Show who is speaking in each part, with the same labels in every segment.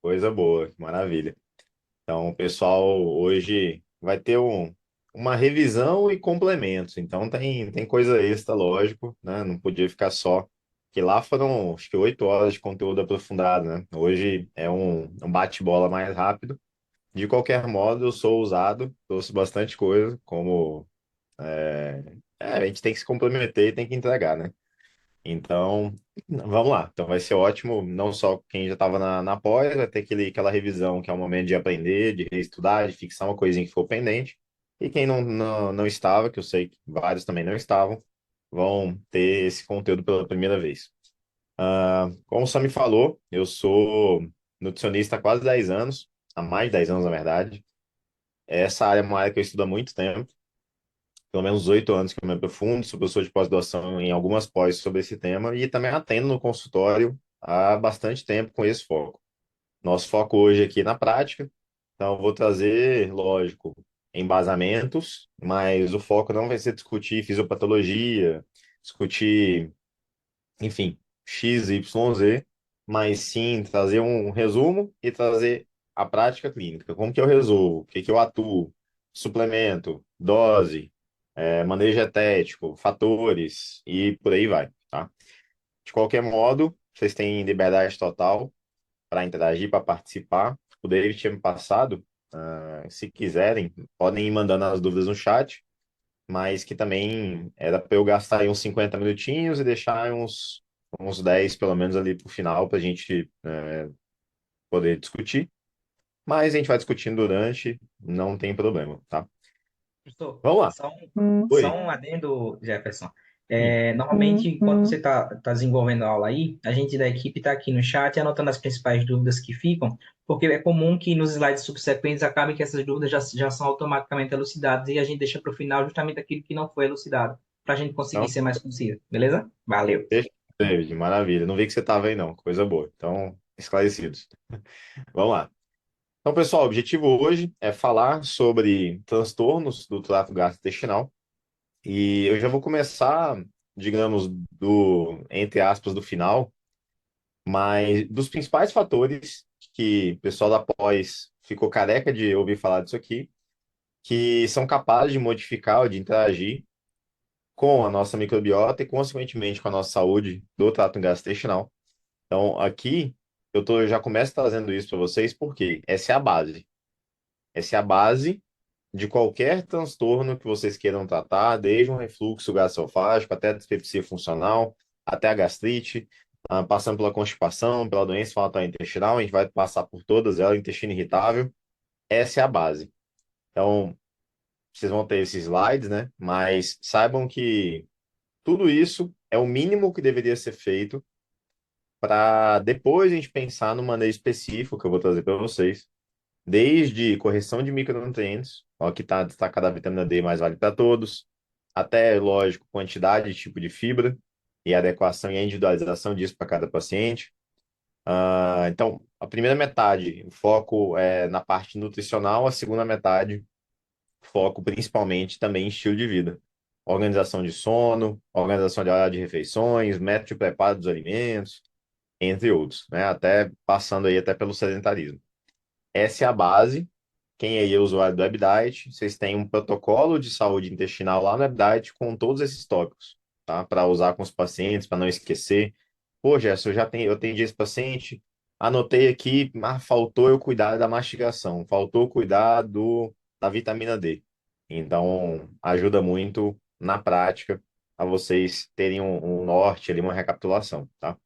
Speaker 1: Coisa boa, maravilha. Então, o pessoal hoje vai ter uma revisão e complementos. Então, tem coisa extra, lógico, né? Não podia ficar só. Que lá foram, acho que 8 horas de conteúdo aprofundado, né? Hoje é um bate-bola mais rápido. De qualquer modo, eu sou ousado, trouxe bastante coisa, como a gente tem que se comprometer e tem que entregar, né? Então, vamos lá. Então vai ser ótimo, não só quem já estava na pós, vai ter aquela revisão que é o momento de aprender, de reestudar, de fixar uma coisinha que ficou pendente. E quem não estava, que eu sei que vários também não estavam, vão ter esse conteúdo pela primeira vez. Como o Sam me falou, eu sou nutricionista há quase 10 anos, há mais de 10 anos, na verdade. Essa área é uma área que eu estudo há muito tempo, pelo menos 8 anos que eu me aprofundo, sou professor de pós-graduação em algumas pós sobre esse tema e também atendo no consultório há bastante tempo com esse foco. Nosso foco hoje aqui é na prática, então eu vou trazer, lógico, embasamentos, mas o foco não vai ser discutir fisiopatologia, discutir, enfim, X, Y, Z, mas sim trazer um resumo e trazer a prática clínica. Como que eu resolvo? O que que eu atuo? Suplemento, dose, manejo etético, fatores e por aí vai, tá? De qualquer modo, vocês têm liberdade total para interagir, para participar. O David tinha me passado, se quiserem, podem ir mandando as dúvidas no chat, mas que também era para eu gastar aí uns 50 minutinhos e deixar uns 10 pelo menos ali para o final para a gente poder discutir. Mas a gente vai discutindo durante, não tem problema, tá?
Speaker 2: Professor,
Speaker 1: Vamos lá.
Speaker 2: só
Speaker 1: Oi.
Speaker 2: um adendo, Jefferson.
Speaker 1: Sim.
Speaker 2: Normalmente, enquanto você está desenvolvendo a aula aí, a gente da equipe está aqui no chat anotando as principais dúvidas que ficam, porque é comum que nos slides subsequentes acabe que essas dúvidas já são automaticamente elucidadas e a gente deixa para o final justamente aquilo que não foi elucidado, para a gente conseguir
Speaker 1: Então,
Speaker 2: ser mais conciso, beleza? Valeu.
Speaker 1: deixa, David, maravilha. Não vi que você estava aí, não. Coisa boa. Então, esclarecidos. Vamos lá. Então, pessoal, o objetivo hoje é falar sobre transtornos do trato gastrointestinal. E eu já vou começar, digamos, entre aspas, do final, mas dos principais fatores que o pessoal da pós ficou careca de ouvir falar disso aqui, que são capazes de modificar ou de interagir com a nossa microbiota e, consequentemente, com a nossa saúde do trato gastrointestinal. Então, aqui, eu já começo trazendo isso para vocês, porque essa é a base. Essa é a base de qualquer transtorno que vocês queiram tratar, desde um refluxo gastroesofágico até a dispepsia funcional, até a gastrite, passando pela constipação, pela doença inflamatória intestinal, a gente vai passar por todas elas, intestino irritável. Essa é a base. Então, vocês vão ter esses slides, né? Mas saibam que tudo isso é o mínimo que deveria ser feito para depois a gente pensar no manejo específico que eu vou trazer para vocês, desde correção de micronutrientes, ó, que está destacada a vitamina D, mais vale para todos, até, lógico, quantidade e tipo de fibra e adequação e a individualização disso para cada paciente. Então, a primeira metade, o foco é na parte nutricional, a segunda metade, foco principalmente também em estilo de vida. Organização de sono, organização de horário de refeições, método de preparo dos alimentos, entre outros, né? Até passando aí até pelo sedentarismo. Essa é a base. Quem aí é usuário do WebDiet, vocês têm um protocolo de saúde intestinal lá no WebDiet com todos esses tópicos, tá? Para usar com os pacientes, para não esquecer. Pô, Gerson, eu atendi esse paciente, anotei aqui, mas faltou eu cuidar da mastigação, faltou cuidar da vitamina D. Então, ajuda muito na prática a vocês terem um norte ali, uma recapitulação, tá?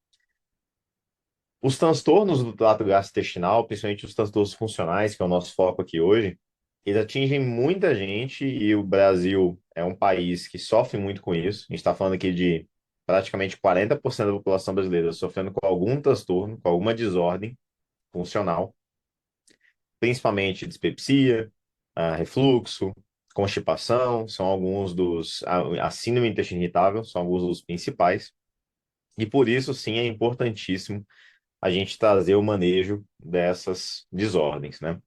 Speaker 1: Os transtornos do trato gastrointestinal, principalmente os transtornos funcionais, que é o nosso foco aqui hoje, eles atingem muita gente e o Brasil é um país que sofre muito com isso. A gente está falando aqui de praticamente 40% da população brasileira sofrendo com algum transtorno, com alguma desordem funcional, principalmente dispepsia, refluxo, constipação, são alguns a síndrome do intestino irritável, são alguns dos principais. E por isso, sim, é importantíssimo a gente trazer o manejo dessas desordens, né?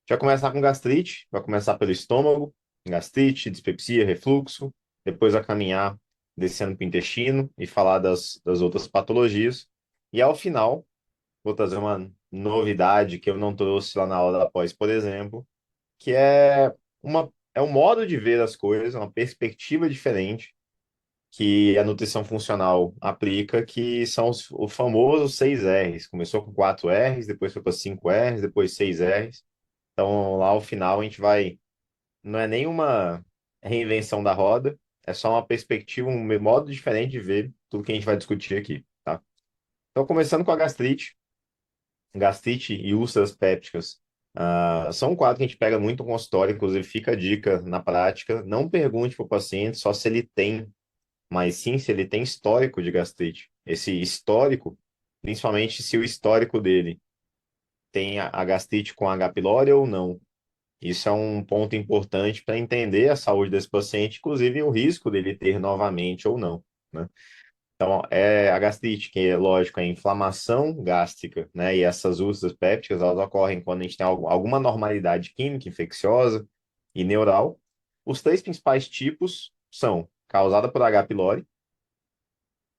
Speaker 1: Já começar com gastrite, vai começar pelo estômago, gastrite, dispepsia, refluxo, depois a caminhar descendo para o intestino e falar das outras patologias. E ao final, vou trazer uma novidade que eu não trouxe lá na aula da pós, por exemplo, que é um modo de ver as coisas, uma perspectiva diferente que a nutrição funcional aplica, que são o famoso 6 R's. Começou com 4 R's, depois foi para 5 R's, depois 6 R's. Então, lá ao final, a gente vai. Não é nenhuma reinvenção da roda, é só uma perspectiva, um modo diferente de ver tudo que a gente vai discutir aqui, tá? Então, começando com a gastrite. Gastrite e úlceras pépticas. São um quadro que a gente pega muito no consultório, inclusive fica a dica na prática. Não pergunte para o paciente só se ele tem, mas sim se ele tem histórico de gastrite. Esse histórico, principalmente se o histórico dele tem a gastrite com H. pylori ou não. Isso é um ponto importante para entender a saúde desse paciente, inclusive o risco dele ter novamente ou não, né? Então, é a gastrite, que é lógico, é a inflamação gástrica, né? E essas úlceras pépticas, elas ocorrem quando a gente tem alguma normalidade química, infecciosa e neural. Os três principais tipos são causada por H. pylori.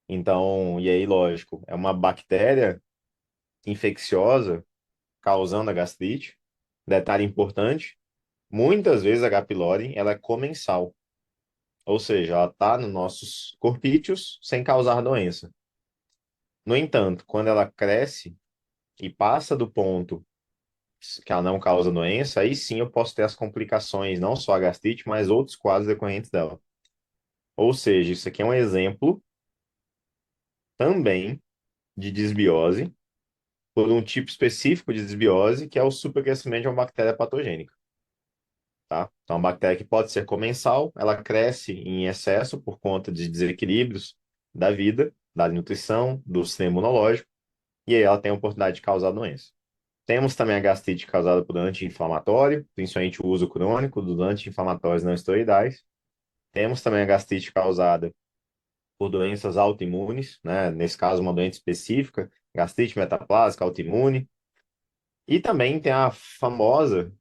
Speaker 1: Então, e aí, lógico, é uma bactéria infecciosa causando a gastrite. Detalhe importante, muitas vezes a H. pylori, ela é comensal, ou seja, ela está nos nossos corpíceos sem causar doença. No entanto, quando ela cresce e passa do ponto que ela não causa doença, aí sim eu posso ter as complicações, não só a gastrite, mas outros quadros decorrentes dela. Ou seja, isso aqui é um exemplo também de desbiose, por um tipo específico de desbiose, que é o supercrescimento de uma bactéria patogênica, tá? Então, uma bactéria que pode ser comensal, ela cresce em excesso por conta de desequilíbrios da vida, da nutrição, do sistema imunológico, e aí ela tem a oportunidade de causar doença. Temos também a gastrite causada por anti-inflamatório, principalmente o uso crônico dos anti-inflamatórios não esteroidais. Temos também a gastrite causada por doenças autoimunes, né? Nesse caso, uma doença específica, gastrite metaplásica autoimune. E também tem a famosa,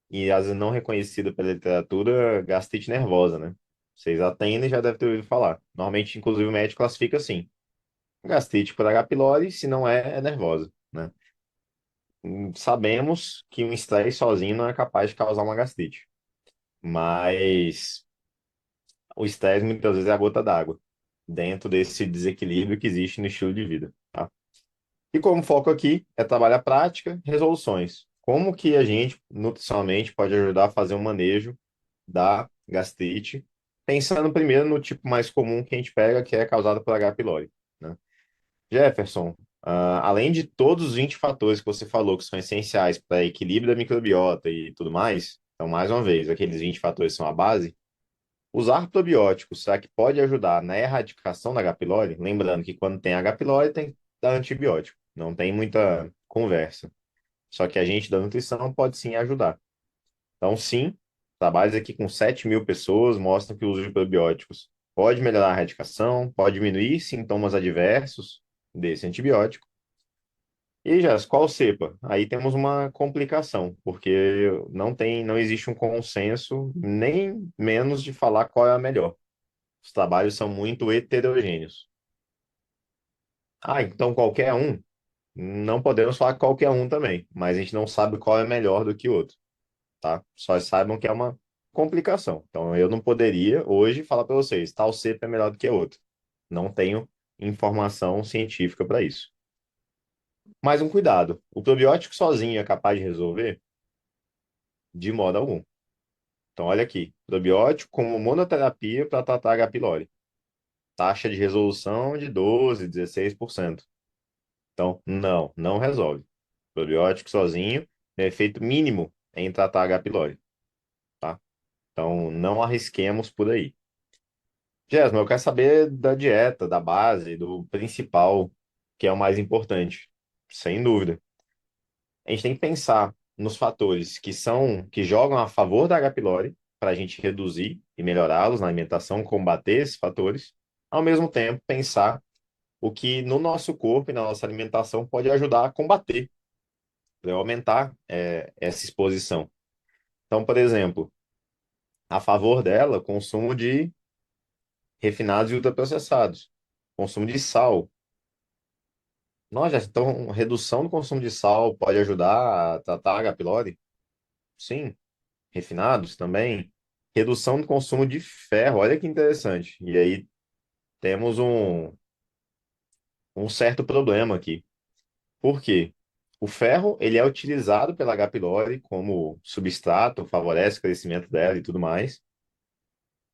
Speaker 1: e às vezes não reconhecida pela literatura, gastrite nervosa, né? Vocês atendem e já devem ter ouvido falar. Normalmente, inclusive, o médico classifica assim: gastrite por H. pylori, se não é, é nervosa, né? Sabemos que um estresse sozinho não é capaz de causar uma gastrite, mas o estresse muitas vezes é a gota d'água dentro desse desequilíbrio que existe no estilo de vida, tá? E como foco aqui é trabalhar prática, resoluções. Como que a gente, nutricionalmente, pode ajudar a fazer um manejo da gastrite, pensando primeiro no tipo mais comum que a gente pega, que é causado por H. pylori, né? Jefferson, além de todos os 20 fatores que você falou que são essenciais para equilíbrio da microbiota e tudo mais, então, mais uma vez, aqueles 20 fatores são a base. Usar probióticos, será que pode ajudar na erradicação da H. pylori? Lembrando que quando tem H. pylori, tem que dar antibiótico. Não tem muita conversa. Só que a gente da nutrição pode sim ajudar. Então, sim, trabalhos aqui com 7.000 pessoas mostram que o uso de probióticos pode melhorar a erradicação, pode diminuir sintomas adversos desse antibiótico. E já, qual cepa? Aí temos uma complicação, porque não existe um consenso, nem menos de falar qual é a melhor. Os trabalhos são muito heterogêneos. Então qualquer um? Não podemos falar qualquer um também, mas a gente não sabe qual é melhor do que o outro, tá? Só saibam que é uma complicação. Então eu não poderia hoje falar para vocês, tal cepa é melhor do que a outra. Não tenho informação científica para isso. Mas um cuidado, o probiótico sozinho é capaz de resolver? De modo algum. Então olha aqui, probiótico como monoterapia para tratar H. pylori. Taxa de resolução de 12, 16%. Então, não resolve. Probiótico sozinho tem efeito mínimo em tratar H. pylori, tá? Então, não arrisquemos por aí. Jéssica, eu quero saber da dieta, da base, do principal, que é o mais importante. Sem dúvida. A gente tem que pensar nos fatores que jogam a favor da H. pylori, para a gente reduzir e melhorá-los na alimentação, combater esses fatores. Ao mesmo tempo, pensar o que no nosso corpo e na nossa alimentação pode ajudar a combater, para aumentar essa exposição. Então, por exemplo, a favor dela, consumo de refinados e ultraprocessados, consumo de sal, Nossa, então redução do consumo de sal pode ajudar a tratar a H. pylori? Sim. Refinados também. Redução do consumo de ferro, olha que interessante. E aí temos um certo problema aqui. Por quê? O ferro, ele é utilizado pela H. pylori como substrato, favorece o crescimento dela e tudo mais.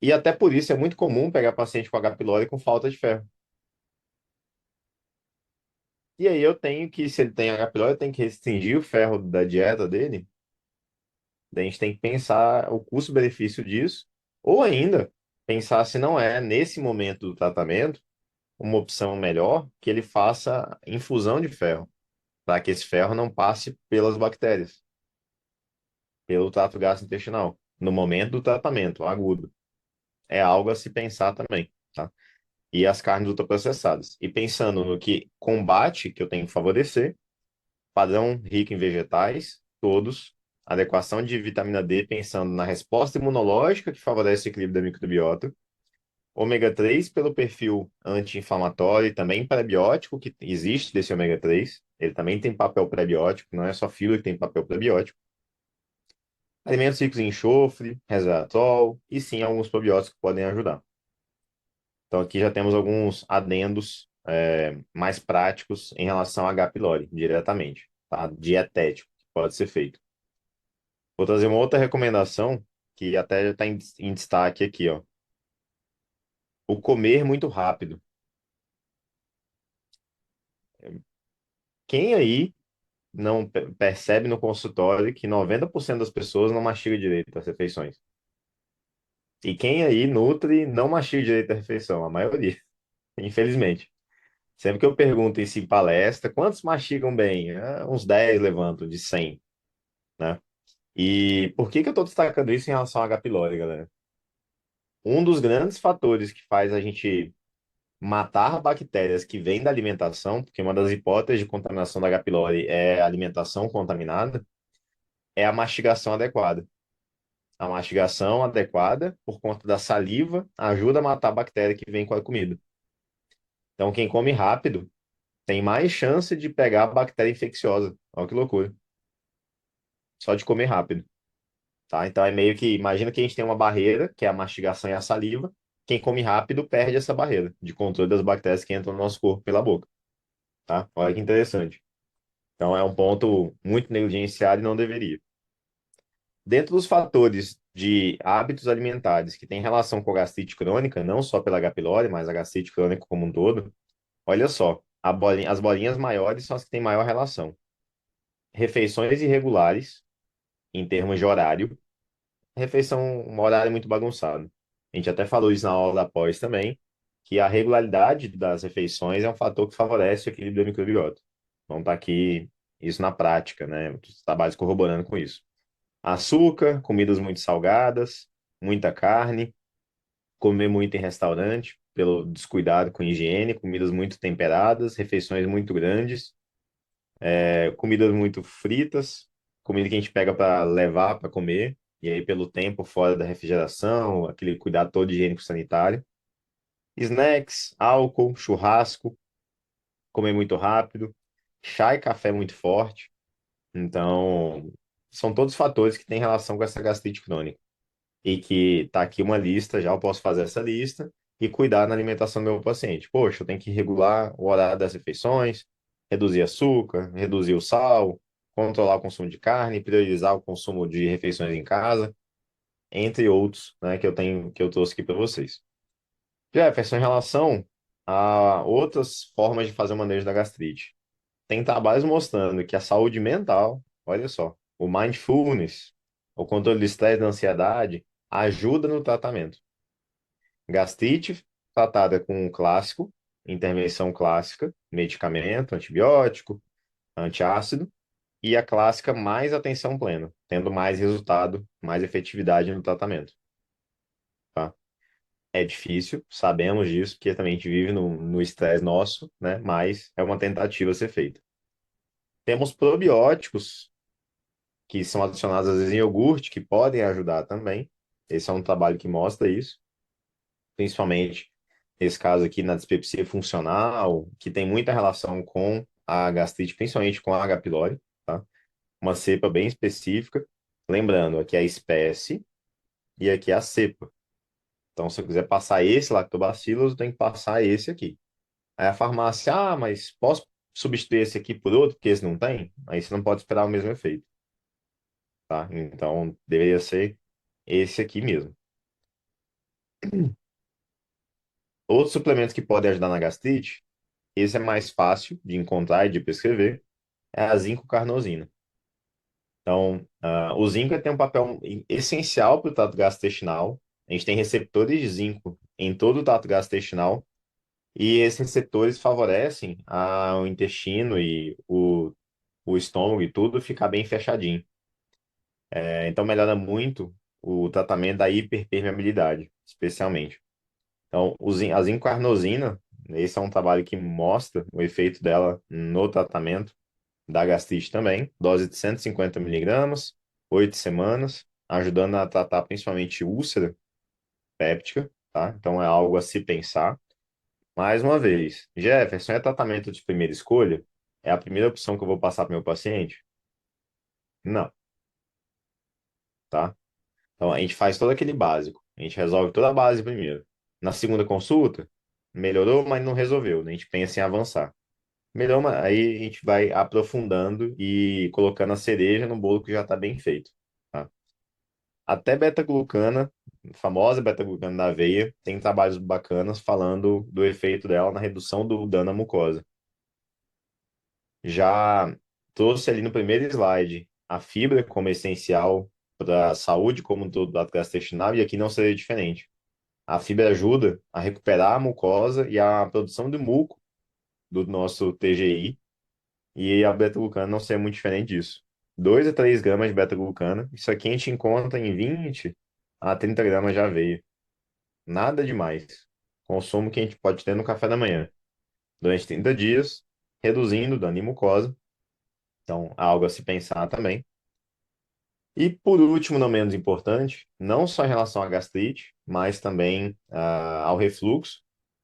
Speaker 1: E até por isso é muito comum pegar paciente com H. pylori com falta de ferro. E aí eu tenho que, se ele tem H. pylori, eu tenho que restringir o ferro da dieta dele. Daí a gente tem que pensar o custo-benefício disso, ou ainda pensar se não é, nesse momento do tratamento, uma opção melhor que ele faça infusão de ferro, para que esse ferro não passe pelas bactérias, pelo trato gastrointestinal, no momento do tratamento agudo. É algo a se pensar também, tá? E as carnes ultraprocessadas. E pensando no que combate que eu tenho que favorecer, padrão rico em vegetais, todos, adequação de vitamina D, pensando na resposta imunológica que favorece o equilíbrio da microbiota, ômega 3 pelo perfil anti-inflamatório e também pré-biótico que existe desse ômega 3. Ele também tem papel pré-biótico, não é só fibra que tem papel pré-biótico. Alimentos ricos em enxofre, resveratrol e sim alguns probióticos que podem ajudar. Então aqui já temos alguns adendos mais práticos em relação a H. pylori, diretamente, tá? Dietético, que pode ser feito. Vou trazer uma outra recomendação que até está em destaque aqui, ó. O comer muito rápido. Quem aí não percebe no consultório que 90% das pessoas não mastigam direito as refeições? E quem aí nutre não mastiga direito a refeição? A maioria, infelizmente. Sempre que eu pergunto isso em palestra, quantos mastigam bem? Uns 10 levantam de 100, né? E por que que eu estou destacando isso em relação a H. pylori, galera? Um dos grandes fatores que faz a gente matar bactérias que vêm da alimentação, porque uma das hipóteses de contaminação da H. pylori é a alimentação contaminada, é a mastigação adequada. A mastigação adequada, por conta da saliva, ajuda a matar a bactéria que vem com a comida. Então, quem come rápido tem mais chance de pegar a bactéria infecciosa. Olha que loucura. Só de comer rápido, tá? Então, é meio que, imagina que a gente tem uma barreira, que é a mastigação e a saliva. Quem come rápido perde essa barreira de controle das bactérias que entram no nosso corpo pela boca, tá? Olha que interessante. Então, é um ponto muito negligenciado e não deveria. Dentro dos fatores de hábitos alimentares que têm relação com a gastrite crônica, não só pela H. pylori, mas a gastrite crônica como um todo, olha só, as bolinhas maiores são as que têm maior relação. Refeições irregulares, em termos de horário, refeição, um horário muito bagunçado. A gente até falou isso na aula da pós também, que a regularidade das refeições é um fator que favorece o equilíbrio da microbiota. Então tá aqui isso na prática, né? Os trabalhos corroborando com isso. Açúcar, comidas muito salgadas, muita carne, comer muito em restaurante, pelo descuidado com higiene, comidas muito temperadas, refeições muito grandes, comidas muito fritas, comida que a gente pega para levar para comer, e aí pelo tempo fora da refrigeração, aquele cuidado todo higiênico sanitário. Snacks, álcool, churrasco, comer muito rápido, chá e café muito forte. Então, são todos fatores que têm relação com essa gastrite crônica. E que tá aqui uma lista, já eu posso fazer essa lista e cuidar na alimentação do meu paciente. Poxa, eu tenho que regular o horário das refeições, reduzir açúcar, reduzir o sal, controlar o consumo de carne, priorizar o consumo de refeições em casa, entre outros, né, que eu trouxe aqui para vocês. Jefferson, em relação a outras formas de fazer o manejo da gastrite, tem trabalhos mostrando que a saúde mental, olha só, o mindfulness, o controle do estresse e da ansiedade, ajuda no tratamento. Gastrite tratada com um clássico, intervenção clássica, medicamento, antibiótico, antiácido, e a clássica mais atenção plena, tendo mais resultado, mais efetividade no tratamento, tá? É difícil, sabemos disso, porque também a gente vive no estresse nosso, né? Mas é uma tentativa a ser feita. Temos probióticos que são adicionados às vezes em iogurte, que podem ajudar também. Esse é um trabalho que mostra isso, principalmente nesse caso aqui na dispepsia funcional, que tem muita relação com a gastrite, principalmente com a H. pylori, tá? Uma cepa bem específica. Lembrando, aqui é a espécie e aqui é a cepa. Então, se eu quiser passar esse lactobacillus, eu tenho que passar esse aqui. Aí a farmácia, mas posso substituir esse aqui por outro, porque esse não tem? Aí você não pode esperar o mesmo efeito, tá? Então, deveria ser esse aqui mesmo. Outros suplementos que podem ajudar na gastrite, esse é mais fácil de encontrar e de prescrever, é a zinco-carnosina. Então, o zinco tem um papel essencial para o trato gastrointestinal. A gente tem receptores de zinco em todo o trato gastrointestinal e esses receptores favorecem o intestino e o estômago e tudo ficar bem fechadinho. Então, melhora muito o tratamento da hiperpermeabilidade, especialmente. Então, a zincarnosina, esse é um trabalho que mostra o efeito dela no tratamento da gastrite também. Dose de 150 miligramas, 8 semanas, ajudando a tratar principalmente úlcera péptica, tá? Então, é algo a se pensar. Mais uma vez, Jefferson, é tratamento de primeira escolha? É a primeira opção que eu vou passar para meu paciente? Não, tá? Então, a gente faz todo aquele básico. A gente resolve toda a base primeiro. Na segunda consulta, melhorou, mas não resolveu, né? A gente pensa em avançar. Melhor, aí a gente vai aprofundando e colocando a cereja no bolo que já está bem feito, tá? Até beta-glucana, famosa beta-glucana da aveia, tem trabalhos bacanas falando do efeito dela na redução do dano à mucosa. Já trouxe ali no primeiro slide a fibra como essencial para a saúde como um todo do trato gastrointestinal e aqui não seria diferente. A fibra ajuda a recuperar a mucosa e a produção de muco do nosso TGI e a beta-glucana não ser muito diferente disso. 2 a 3 gramas de beta-glucana, isso aqui a gente encontra em 20 a 30 gramas de aveia. Nada demais. Consumo que a gente pode ter no café da manhã. Durante 30 dias, reduzindo o dano em mucosa. Então, algo a se pensar também. E por último, não menos importante, não só em relação à gastrite, mas também ao refluxo,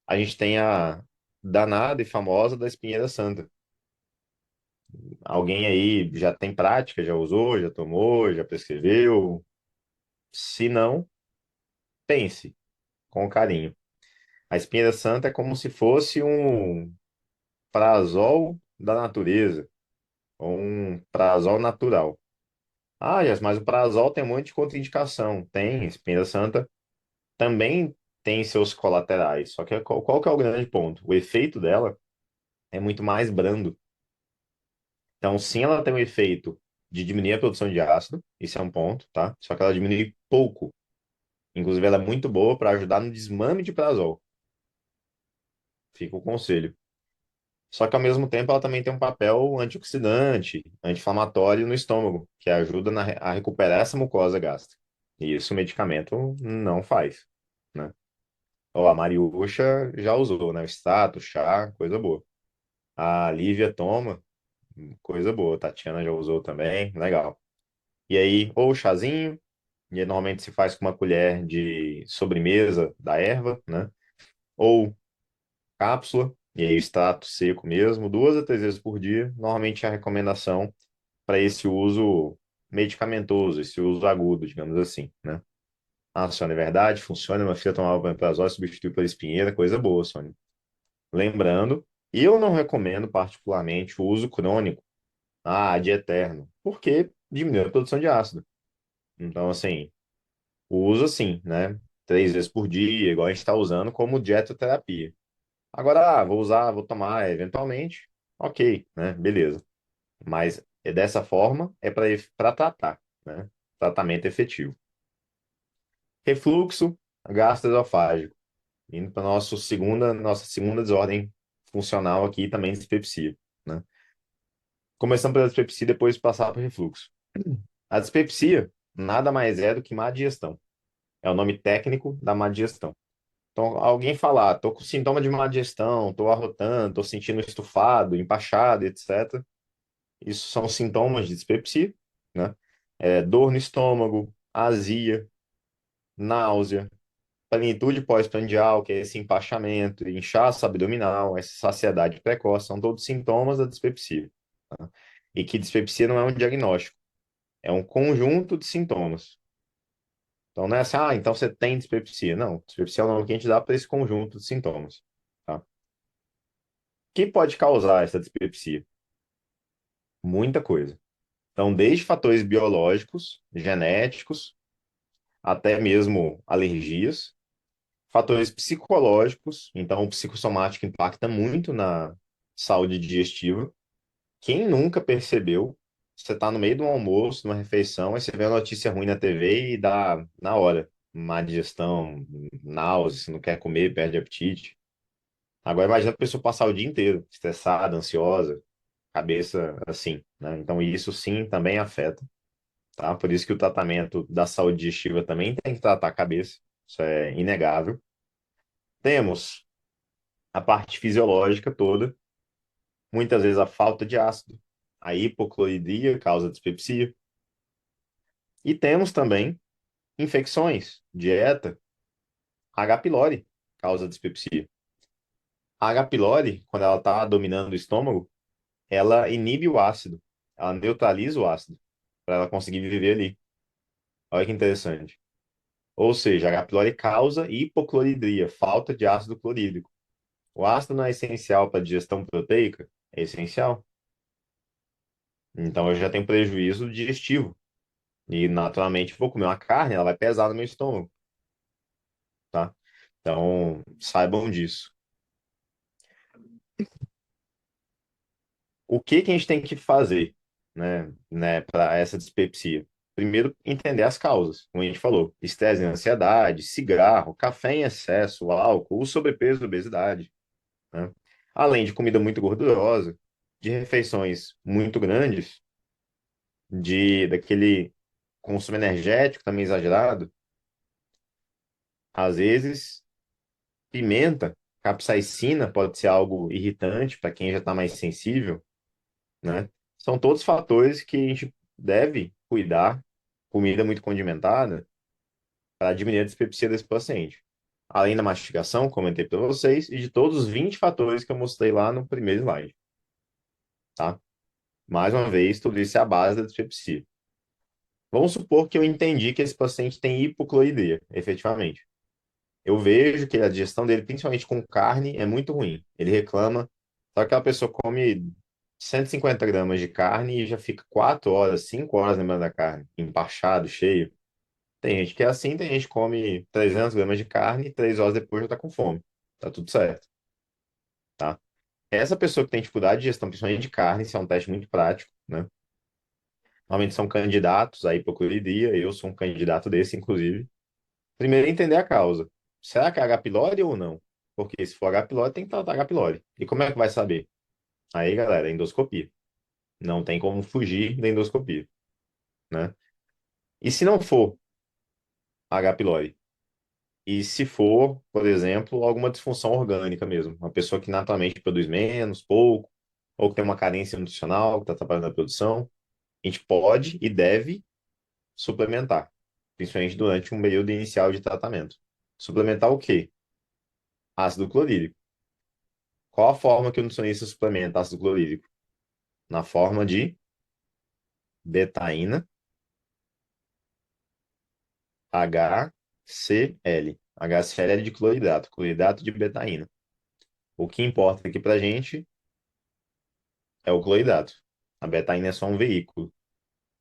Speaker 1: a gente tem a danada e famosa da espinheira santa. Alguém aí já tem prática, já usou, já tomou, já prescreveu? Se não, pense com carinho. A espinheira santa é como se fosse um prazol da natureza, ou um prazol natural. Mas o prazol tem um monte de contraindicação. Tem, espinheira santa também tem seus colaterais. Só que qual que é o grande ponto? O efeito dela é muito mais brando. Então, sim, ela tem um efeito de diminuir a produção de ácido, isso é um ponto, tá? Só que ela diminui pouco. Inclusive, ela é muito boa para ajudar no desmame de prazol. Fica o conselho. Só que, ao mesmo tempo, ela também tem um papel antioxidante, anti-inflamatório no estômago, que ajuda a recuperar essa mucosa gástrica. E isso o medicamento não faz, né? Ó, a Mariúcha já usou, né? O extrato, chá, coisa boa. A Lívia toma, coisa boa. A Tatiana já usou também, legal. E aí, ou chazinho, e aí normalmente se faz com uma colher de sobremesa da erva, né? Ou cápsula, e aí o extrato seco mesmo, 2 a 3 vezes por dia. Normalmente a recomendação para esse uso medicamentoso, esse uso agudo, digamos assim, né? Ah, Sônia, é verdade? Funciona? Minha filha tomava omeprazol, substitui pela espinheira, coisa boa, Sônia. Lembrando, eu não recomendo particularmente o uso crônico, de eterno, porque diminui a produção de ácido. Então, assim, o uso assim, né? 3 vezes por dia, igual a gente está usando como dietoterapia. Agora, vou usar, vou tomar eventualmente, ok, né? Beleza. Mas é dessa forma, é para tratar, né? Tratamento efetivo. Refluxo gastroesofágico, indo para nossa segunda desordem funcional aqui também dispepsia, né? Começando pela dispepsia, depois passar para o refluxo. A dispepsia nada mais é do que má digestão. É o nome técnico da má digestão. Então, alguém falar, tô com sintoma de má digestão, tô arrotando, tô sentindo estufado, empachado, etc. Isso são sintomas de dispepsia, né? Dor no estômago, azia, náusea, plenitude pós-prandial, que é esse empachamento, inchaço abdominal, essa saciedade precoce, são todos sintomas da dispepsia. Tá? E que dispepsia não é um diagnóstico, é um conjunto de sintomas. Então não é assim, então você tem dispepsia. Não, dispepsia é o nome que a gente dá para esse conjunto de sintomas. Tá? O que pode causar essa dispepsia? Muita coisa. Então, desde fatores biológicos, genéticos, até mesmo alergias, fatores psicológicos, então o psicossomático impacta muito na saúde digestiva. Quem nunca percebeu, você está no meio de um almoço, numa refeição, aí você vê uma notícia ruim na TV e dá na hora. Má digestão, náusea, você não quer comer, perde apetite. Agora imagina a pessoa passar o dia inteiro estressada, ansiosa, cabeça assim, né? Então isso sim também afeta, tá? Por isso que o tratamento da saúde digestiva também tem que tratar a cabeça. Isso é inegável. Temos a parte fisiológica toda, muitas vezes a falta de ácido, a hipocloridria causa dispepsia. E temos também infecções, dieta, H. pylori causa dispepsia. A H. pylori, quando ela está dominando o estômago, ela inibe o ácido, ela neutraliza o ácido para ela conseguir viver ali. Olha que interessante. Ou seja, a H. pylori causa hipocloridria, falta de ácido clorídrico. O ácido não é essencial para a digestão proteica? É essencial. Então eu já tenho prejuízo digestivo. E naturalmente vou comer uma carne, ela vai pesar no meu estômago, tá? Então saibam disso. O que que a gente tem que fazer, né, para essa dispepsia? Primeiro, entender as causas, como a gente falou, estresse e ansiedade, cigarro, café em excesso, álcool, o sobrepeso e obesidade, né? Além de comida muito gordurosa, de refeições muito grandes, daquele consumo energético também exagerado, às vezes pimenta, capsaicina pode ser algo irritante para quem já está mais sensível, né? São todos fatores que a gente deve cuidar, comida muito condimentada, para diminuir a dispepsia desse paciente. Além da mastigação, comentei para vocês, e de todos os 20 fatores que eu mostrei lá no primeiro slide, tá? Mais uma vez, tudo isso é a base da dispepsia. Vamos supor que eu entendi que esse paciente tem hipocloridria, efetivamente. Eu vejo que a digestão dele, principalmente com carne, é muito ruim. Ele reclama, só que a pessoa come 150 gramas de carne e já fica 4 horas, 5 horas lembrando da carne, empachado, cheio. Tem gente que é assim, tem gente que come 300 gramas de carne e 3 horas depois já tá com fome. Tá tudo certo, tá? Essa pessoa que tem dificuldade de digestão, principalmente de carne, isso é um teste muito prático, né? Normalmente são candidatos à hipocloridria, eu sou um candidato desse, inclusive. Primeiro, entender a causa. Será que é H. pylori ou não? Porque se for H. pylori, tem que tratar H. pylori. E como é que vai saber? Aí, galera, endoscopia. Não tem como fugir da endoscopia, né? E se não for H. pylori? E se for, por exemplo, alguma disfunção orgânica mesmo? Uma pessoa que naturalmente produz menos, pouco, ou que tem uma carência nutricional, que está atrapalhando a produção, a gente pode e deve suplementar, principalmente durante um período inicial de tratamento. Suplementar o quê? Ácido clorídrico. Qual a forma que o nutricionista suplementa ácido clorídrico? Na forma de betaína HCl. HCl é de cloridrato, cloridrato de betaína. O que importa aqui pra gente é o cloridrato. A betaína é só um veículo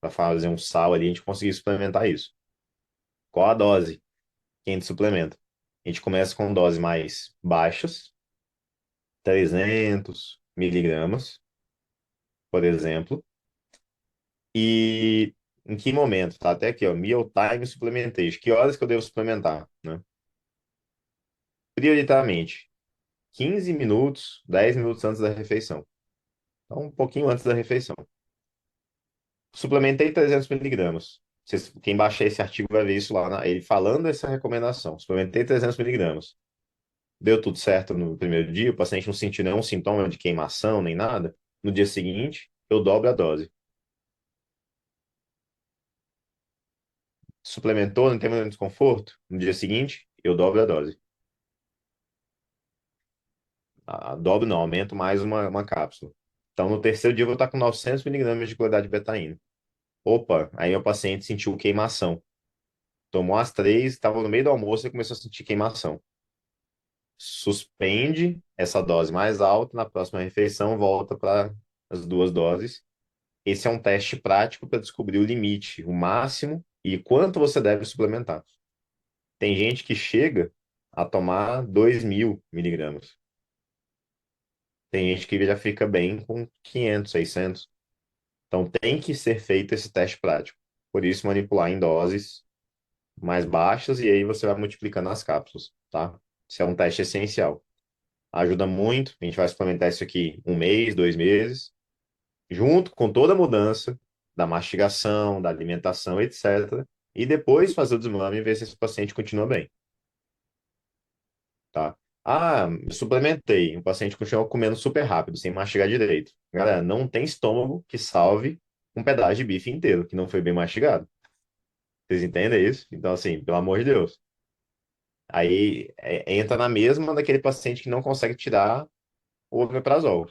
Speaker 1: para fazer um sal ali, a gente conseguir suplementar isso. Qual a dose que a gente suplementa? A gente começa com doses mais baixas, 300 miligramas, por exemplo. E em que momento? Tá até aqui, ó, meal time supplementation. Que horas que eu devo suplementar, né? Prioritariamente, 15 minutos, 10 minutos antes da refeição. Então, um pouquinho antes da refeição. Suplementei 300 miligramas. Quem baixar esse artigo vai ver isso lá, ele falando essa recomendação. Suplementei 300 miligramas. Deu tudo certo no primeiro dia, o paciente não sentiu nenhum sintoma de queimação nem nada. No dia seguinte, eu dobro a dose. Suplementou, não tem nenhum desconforto? No dia seguinte, eu dobro a dose. Dobro não, aumento mais uma cápsula. Então, no terceiro dia, eu vou estar com 900 miligramas de cloridade de betaína. Opa, aí o paciente sentiu queimação. Tomou as três, estava no meio do almoço e começou a sentir queimação. Suspende essa dose mais alta, na próxima refeição volta para as duas doses. Esse é um teste prático para descobrir o limite, o máximo e quanto você deve suplementar. Tem gente que chega a tomar 2.000 miligramas. Tem gente que já fica bem com 500, 600. Então tem que ser feito esse teste prático. Por isso, manipular em doses mais baixas e aí você vai multiplicando as cápsulas, tá? Isso é um teste essencial. Ajuda muito. A gente vai suplementar isso aqui um mês, 2 meses, junto com toda a mudança da mastigação, da alimentação, etc. E depois fazer o desmame e ver se esse paciente continua bem, tá? Ah, suplementei. O paciente continua comendo super rápido, sem mastigar direito. Galera, não tem estômago que salve um pedaço de bife inteiro que não foi bem mastigado. Vocês entendem isso? Então, assim, pelo amor de Deus. Aí entra na mesma daquele paciente que não consegue tirar o omeprazol.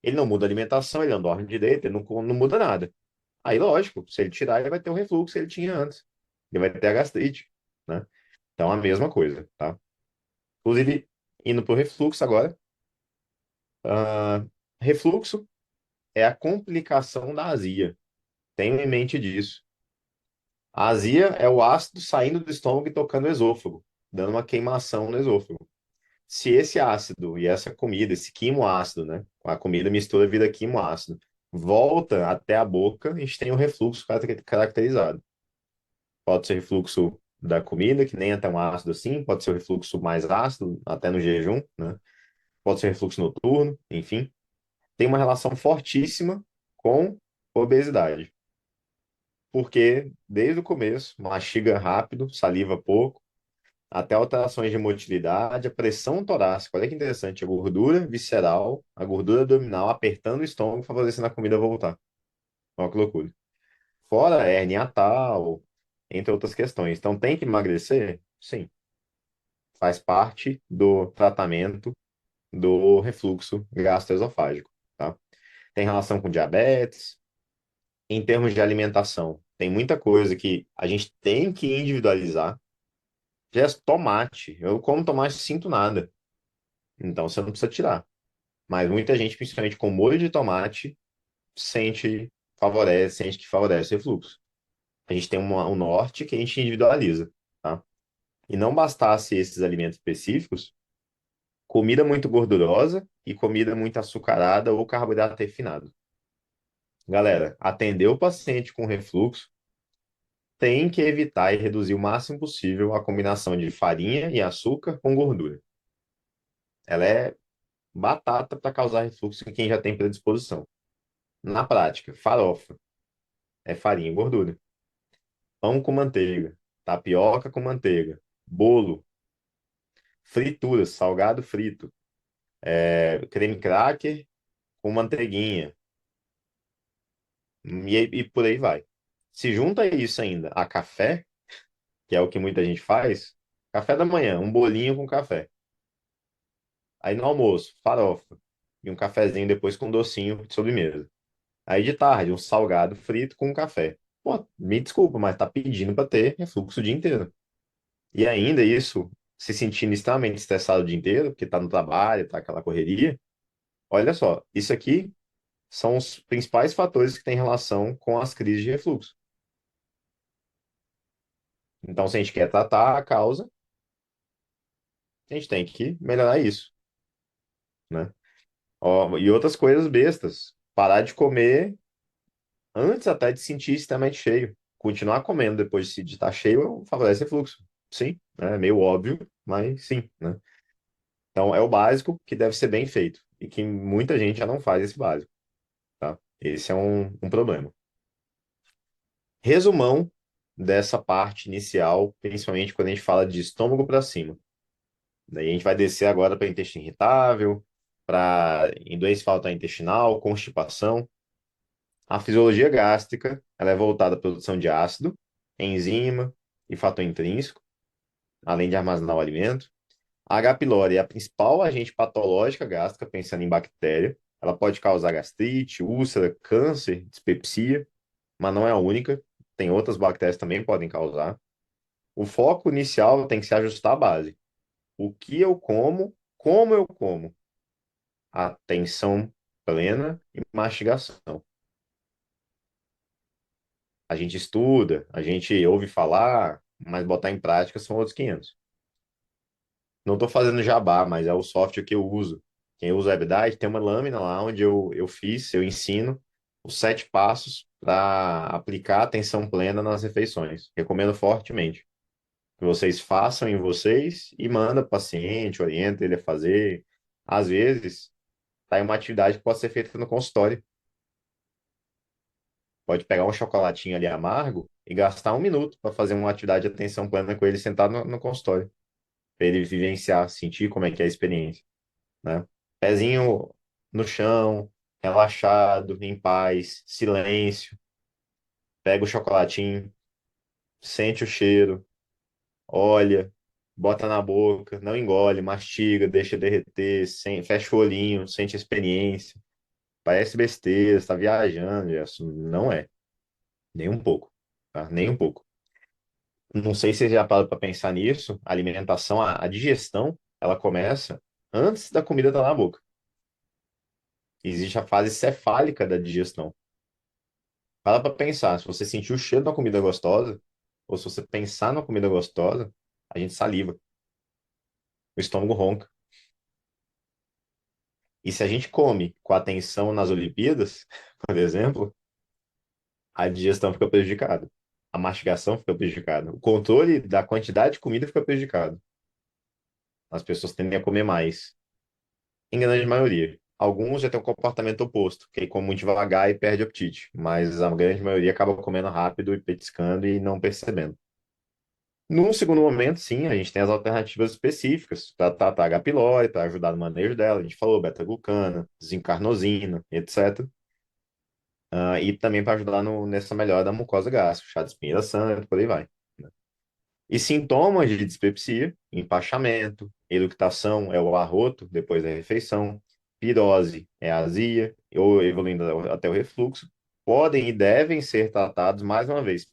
Speaker 1: Ele não muda a alimentação, ele não dorme direito, ele não muda nada. Aí, lógico, se ele tirar, ele vai ter o refluxo que ele tinha antes. Ele vai ter a gastrite, né? Então, a mesma coisa, tá? Inclusive, indo pro refluxo agora. ah, Refluxo é a complicação da azia. Tenham em mente disso. A azia é o ácido saindo do estômago e tocando o esôfago, dando uma queimação no esôfago. Se esse ácido e essa comida, esse quimoácido, né? A comida mistura vira quimoácido, volta até a boca, a gente tem um refluxo caracterizado. Pode ser refluxo da comida, que nem é tão ácido assim, pode ser o refluxo mais ácido, até no jejum, né? Pode ser refluxo noturno, enfim. Tem uma relação fortíssima com obesidade. Porque desde o começo, mastiga rápido, saliva pouco, até alterações de motilidade, a pressão torácica. Olha que interessante, a gordura visceral, a gordura abdominal apertando o estômago, favorecendo a comida voltar. Olha que loucura. Fora a hernia hiatal, entre outras questões. Então, tem que emagrecer? Sim. Faz parte do tratamento do refluxo gastroesofágico, tá? Tem relação com diabetes. Em termos de alimentação, tem muita coisa que a gente tem que individualizar. Já é tomate. Eu como tomate e sinto nada. Então, você não precisa tirar. Mas muita gente, principalmente com molho de tomate, sente que favorece o refluxo. A gente tem um norte que a gente individualiza, tá? E não bastasse esses alimentos específicos, comida muito gordurosa e comida muito açucarada ou carboidrato refinado. Galera, atender o paciente com refluxo tem que evitar e reduzir o máximo possível a combinação de farinha e açúcar com gordura. Ela é batata para causar refluxo em quem já tem predisposição. Na prática, farofa é farinha e gordura. Pão com manteiga, tapioca com manteiga, bolo, frituras, salgado frito, creme cracker com manteiguinha, e por aí vai. Se junta isso ainda a café, que é o que muita gente faz, café da manhã, um bolinho com café. Aí no almoço, farofa. E um cafezinho depois com docinho de sobremesa. Aí de tarde, um salgado frito com um café. Pô, me desculpa, mas tá pedindo para ter refluxo o dia inteiro. E ainda isso, se sentindo extremamente estressado o dia inteiro, porque tá no trabalho, tá aquela correria. Olha só, isso aqui são os principais fatores que têm relação com as crises de refluxo. Então, se a gente quer tratar a causa, a gente tem que melhorar isso, né? Ó, e outras coisas bestas. Parar de comer antes até de sentir extremamente cheio. Continuar comendo depois de estar cheio favorece refluxo. Sim, é meio óbvio, mas sim, né? Então é o básico que deve ser bem feito e que muita gente já não faz esse básico, tá? Esse é um problema. Resumão dessa parte inicial, principalmente quando a gente fala de estômago para cima. Daí a gente vai descer agora para intestino irritável, para doença falta intestinal, constipação. A fisiologia gástrica, ela é voltada à produção de ácido, enzima e fator intrínseco. além de armazenar o alimento. A H. pylori é a principal agente patológica gástrica, pensando em bactéria. Ela pode causar gastrite, úlcera, câncer, dispepsia, mas não é a única. Tem outras bactérias que também podem causar. O foco inicial tem que se ajustar à base. O que eu como eu como. Atenção plena e mastigação. A gente estuda, a gente ouve falar, mas botar em prática são outros 500. Não estou fazendo jabá, mas é o software que eu uso. Quem usa o Webdrive tem uma lâmina lá onde eu ensino os 7 passos para aplicar atenção plena nas refeições. Recomendo fortemente que vocês façam em vocês e manda para o paciente, orienta ele a fazer. Às vezes, tá em uma atividade que pode ser feita no consultório. Pode pegar um chocolatinho ali amargo e gastar 1 minuto para fazer uma atividade de atenção plena com ele sentado no consultório, para ele vivenciar, sentir como é que é a experiência, né? Pezinho no chão, relaxado, em paz, silêncio. Pega o chocolatinho, sente o cheiro, olha, bota na boca, não engole, mastiga, deixa derreter, fecha o olhinho, sente a experiência. Parece besteira, está viajando, Gerson. Não é, nem um pouco, tá? Nem um pouco. Não sei se você já parou para pensar nisso. A alimentação, a digestão, ela começa antes da comida estar na boca. Existe a fase cefálica da digestão. Para pra pensar, se você sentir o cheiro da comida gostosa, ou se você pensar na comida gostosa, a gente saliva, o estômago ronca. E se a gente come com atenção nas Olimpíadas, por exemplo, a digestão fica prejudicada. A mastigação fica prejudicada. O controle da quantidade de comida fica prejudicado. As pessoas tendem a comer mais, em grande maioria. Alguns já têm um comportamento oposto, que come muito devagar e perde o apetite, mas a grande maioria acaba comendo rápido e petiscando e não percebendo. Num segundo momento, sim, a gente tem as alternativas específicas para tratar a H. pylori, para ajudar no manejo dela. A gente falou beta-glucana, zincarnosina, etc. E também para ajudar nessa melhora da mucosa gástrica, chá de espinha da Santa, por aí vai, né? E sintomas de dispepsia, empachamento, eructação é o arroto depois da refeição, pirose é a azia, ou evoluindo até o refluxo, podem e devem ser tratados, mais uma vez,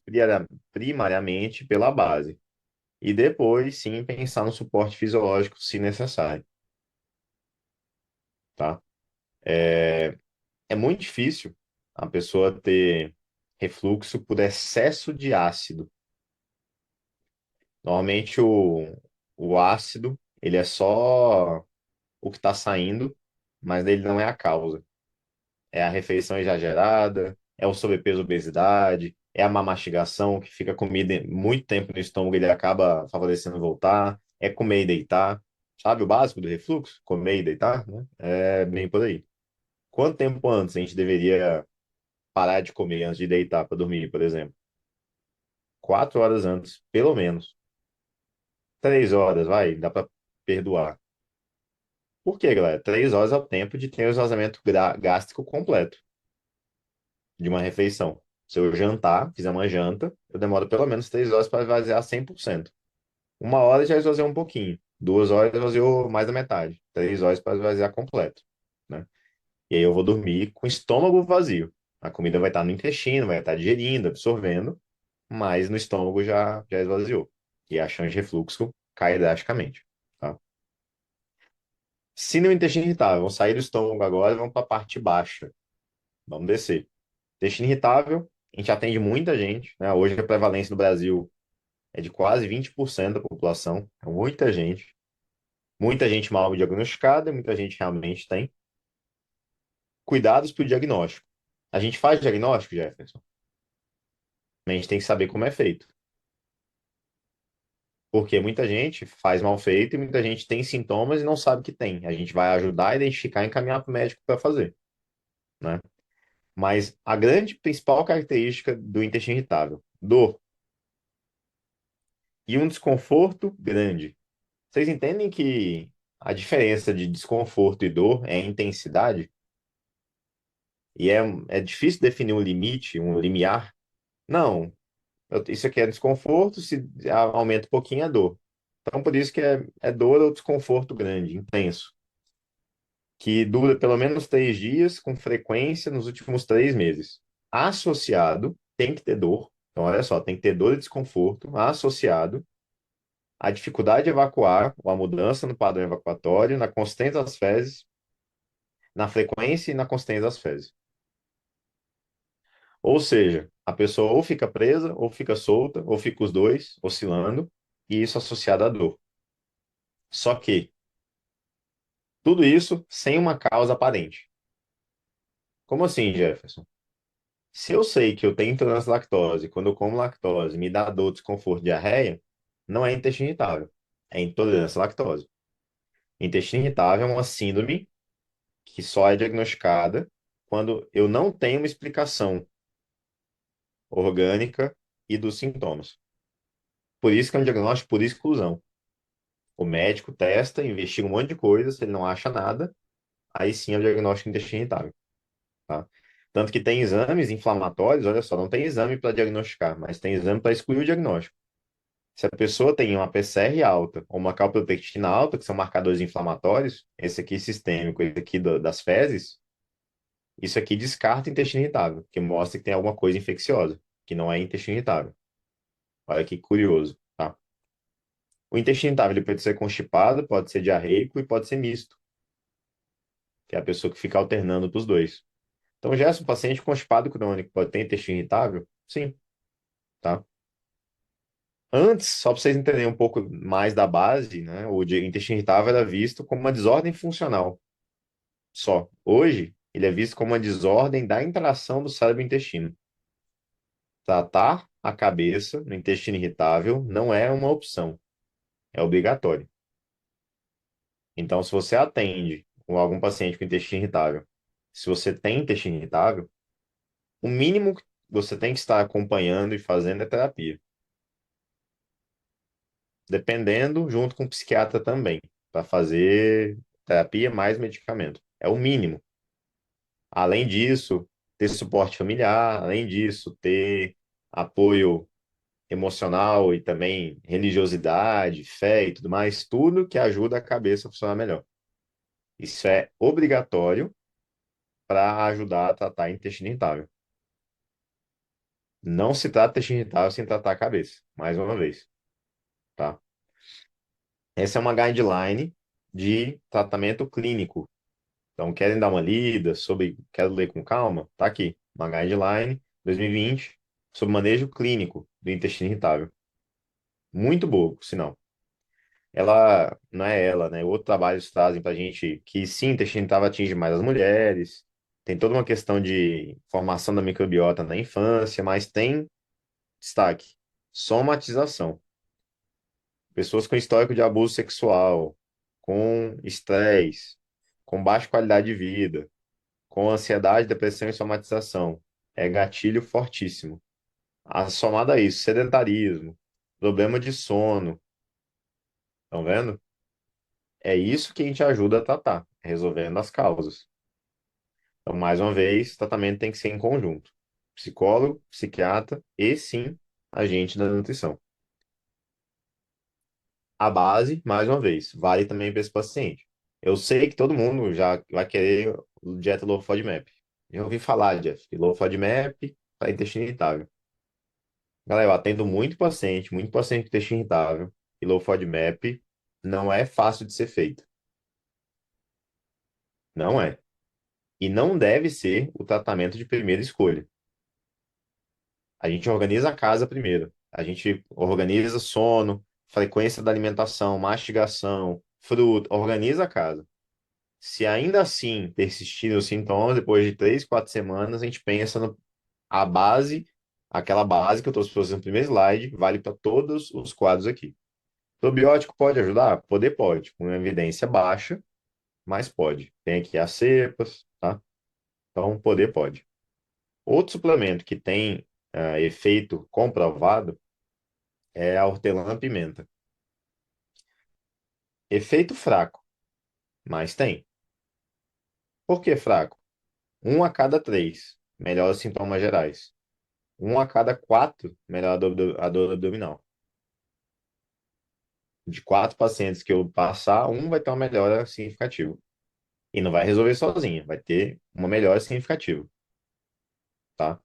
Speaker 1: primariamente pela base. E depois, sim, pensar no suporte fisiológico, se necessário, tá? É muito difícil a pessoa ter refluxo por excesso de ácido. Normalmente, o ácido, ele é só o que está saindo, mas ele não é a causa. É a refeição exagerada, é o sobrepeso, obesidade, é a má mastigação, que fica comida muito tempo no estômago, ele acaba favorecendo voltar, é comer e deitar. Sabe o básico do refluxo? Comer e deitar, né? É bem por aí. Quanto tempo antes a gente deveria parar de comer antes de deitar para dormir, por exemplo? 4 horas antes, pelo menos. 3 horas, vai, dá para perdoar. Por quê, galera? 3 horas é o tempo de ter o esvaziamento gástrico completo de uma refeição. Se eu jantar, fizer uma janta, eu demoro pelo menos 3 horas para esvaziar 100%. 1 hora já esvaziou um pouquinho. 2 horas esvaziou mais da metade. 3 horas para esvaziar completo, né? E aí eu vou dormir com o estômago vazio. A comida vai estar no intestino, vai estar digerindo, absorvendo, mas no estômago já esvaziou. E a chance de refluxo cai drasticamente, tá? Se no intestino irritável, vamos sair do estômago agora e vamos para a parte baixa. Vamos descer. Intestino irritável, a gente atende muita gente, né? Hoje a prevalência no Brasil é de quase 20% da população. É muita gente. Muita gente mal diagnosticada, muita gente realmente tem. Cuidados para o diagnóstico. A gente faz diagnóstico, Jefferson, mas a gente tem que saber como é feito. Porque muita gente faz mal feito e muita gente tem sintomas e não sabe que tem. A gente vai ajudar a identificar e encaminhar para o médico para fazer, né? Mas a grande principal característica do intestino irritável, dor e um desconforto grande. Vocês entendem que a diferença de desconforto e dor é a intensidade? E é difícil definir um limite, um limiar? Não, isso aqui é desconforto, se aumenta um pouquinho a dor. Então, por isso que é dor ou desconforto grande, intenso, que dura pelo menos 3 dias, com frequência nos últimos 3 meses. Associado, tem que ter dor. Então, olha só, tem que ter dor e desconforto associado à dificuldade de evacuar, ou à mudança no padrão evacuatório, na consistência das fezes, na frequência e na consistência das fezes. Ou seja, a pessoa ou fica presa, ou fica solta, ou fica os dois oscilando, e isso associado à dor. Só que tudo isso sem uma causa aparente. Como assim, Jefferson? Se eu sei que eu tenho intolerância à lactose, quando eu como lactose me dá dor, desconforto, diarreia, não é intestino irritável, é intolerância à lactose. Intestino irritável é uma síndrome que só é diagnosticada quando eu não tenho uma explicação orgânica e dos sintomas. Por isso que é um diagnóstico por exclusão. O médico testa, investiga um monte de coisa, se ele não acha nada, aí sim é o diagnóstico intestino irritável, tá? Tanto que tem exames inflamatórios, olha só, não tem exame para diagnosticar, mas tem exame para excluir o diagnóstico. Se a pessoa tem uma PCR alta ou uma calprotectina alta, que são marcadores inflamatórios, esse aqui sistêmico, esse aqui das fezes, isso aqui descarta intestino irritável, que mostra que tem alguma coisa infecciosa, que não é intestino irritável. Olha que curioso, tá? O intestino irritável ele pode ser constipado, pode ser diarreico e pode ser misto, que é a pessoa que fica alternando para os dois. Então, já é um paciente constipado crônico pode ter intestino irritável? Sim, tá? Antes, só para vocês entenderem um pouco mais da base, né, o de intestino irritável era visto como uma desordem funcional só. Hoje, ele é visto como uma desordem da interação do cérebro e intestino. Tratar a cabeça no intestino irritável não é uma opção, é obrigatório. Então, se você atende com algum paciente com intestino irritável, se você tem intestino irritável, o mínimo que você tem que estar acompanhando e fazendo é terapia. Dependendo, junto com o psiquiatra também, para fazer terapia mais medicamento. É o mínimo. Além disso, ter suporte familiar, além disso, ter apoio emocional e também religiosidade, fé e tudo mais, tudo que ajuda a cabeça a funcionar melhor. Isso é obrigatório para ajudar a tratar intestino irritável. Não se trata de intestino irritável sem tratar a cabeça, mais uma vez, tá? Essa é uma guideline de tratamento clínico. Então, querem dar uma lida sobre, quero ler com calma? Tá aqui, uma guideline 2020 sobre manejo clínico do intestino irritável. Muito boa, por sinal. Ela, não é ela, né? Outros trabalhos trazem pra gente que sim, o intestino irritável atinge mais as mulheres, tem toda uma questão de formação da microbiota na infância, mas tem destaque, somatização. Pessoas com histórico de abuso sexual, com estresse, com baixa qualidade de vida, com ansiedade, depressão e somatização. É gatilho fortíssimo. Somado a isso, sedentarismo, problema de sono. Estão vendo? É isso que a gente ajuda a tratar, resolvendo as causas. Então, mais uma vez, o tratamento tem que ser em conjunto. Psicólogo, psiquiatra e, sim, agente da nutrição. A base, mais uma vez, vale também para esse paciente. Eu sei que todo mundo já vai querer dieta low FODMAP. Já ouvi falar, Jeff, de low FODMAP para intestino irritável. Galera, eu atendo muito paciente com intestino irritável, e low FODMAP não é fácil de ser feito. Não é. E não deve ser o tratamento de primeira escolha. A gente organiza a casa primeiro. A gente organiza sono, frequência da alimentação, mastigação, fruta, organiza a casa. Se ainda assim persistirem os sintomas, depois de 3, 4 semanas, a gente pensa no, a base, aquela base que eu trouxe para vocês no primeiro slide, vale para todos os quadros aqui. Probiótico pode ajudar? Poder pode, com evidência baixa, mas pode. Tem aqui as cepas, tá? Então, poder pode. Outro suplemento que tem efeito comprovado é a hortelã-pimenta. Efeito fraco, mas tem. Por que fraco? Um a cada 3 melhora os sintomas gerais. Um a cada 4 melhora a dor abdominal. De 4 pacientes que eu passar, um vai ter uma melhora significativa. E não vai resolver sozinho, vai ter uma melhora significativa, tá?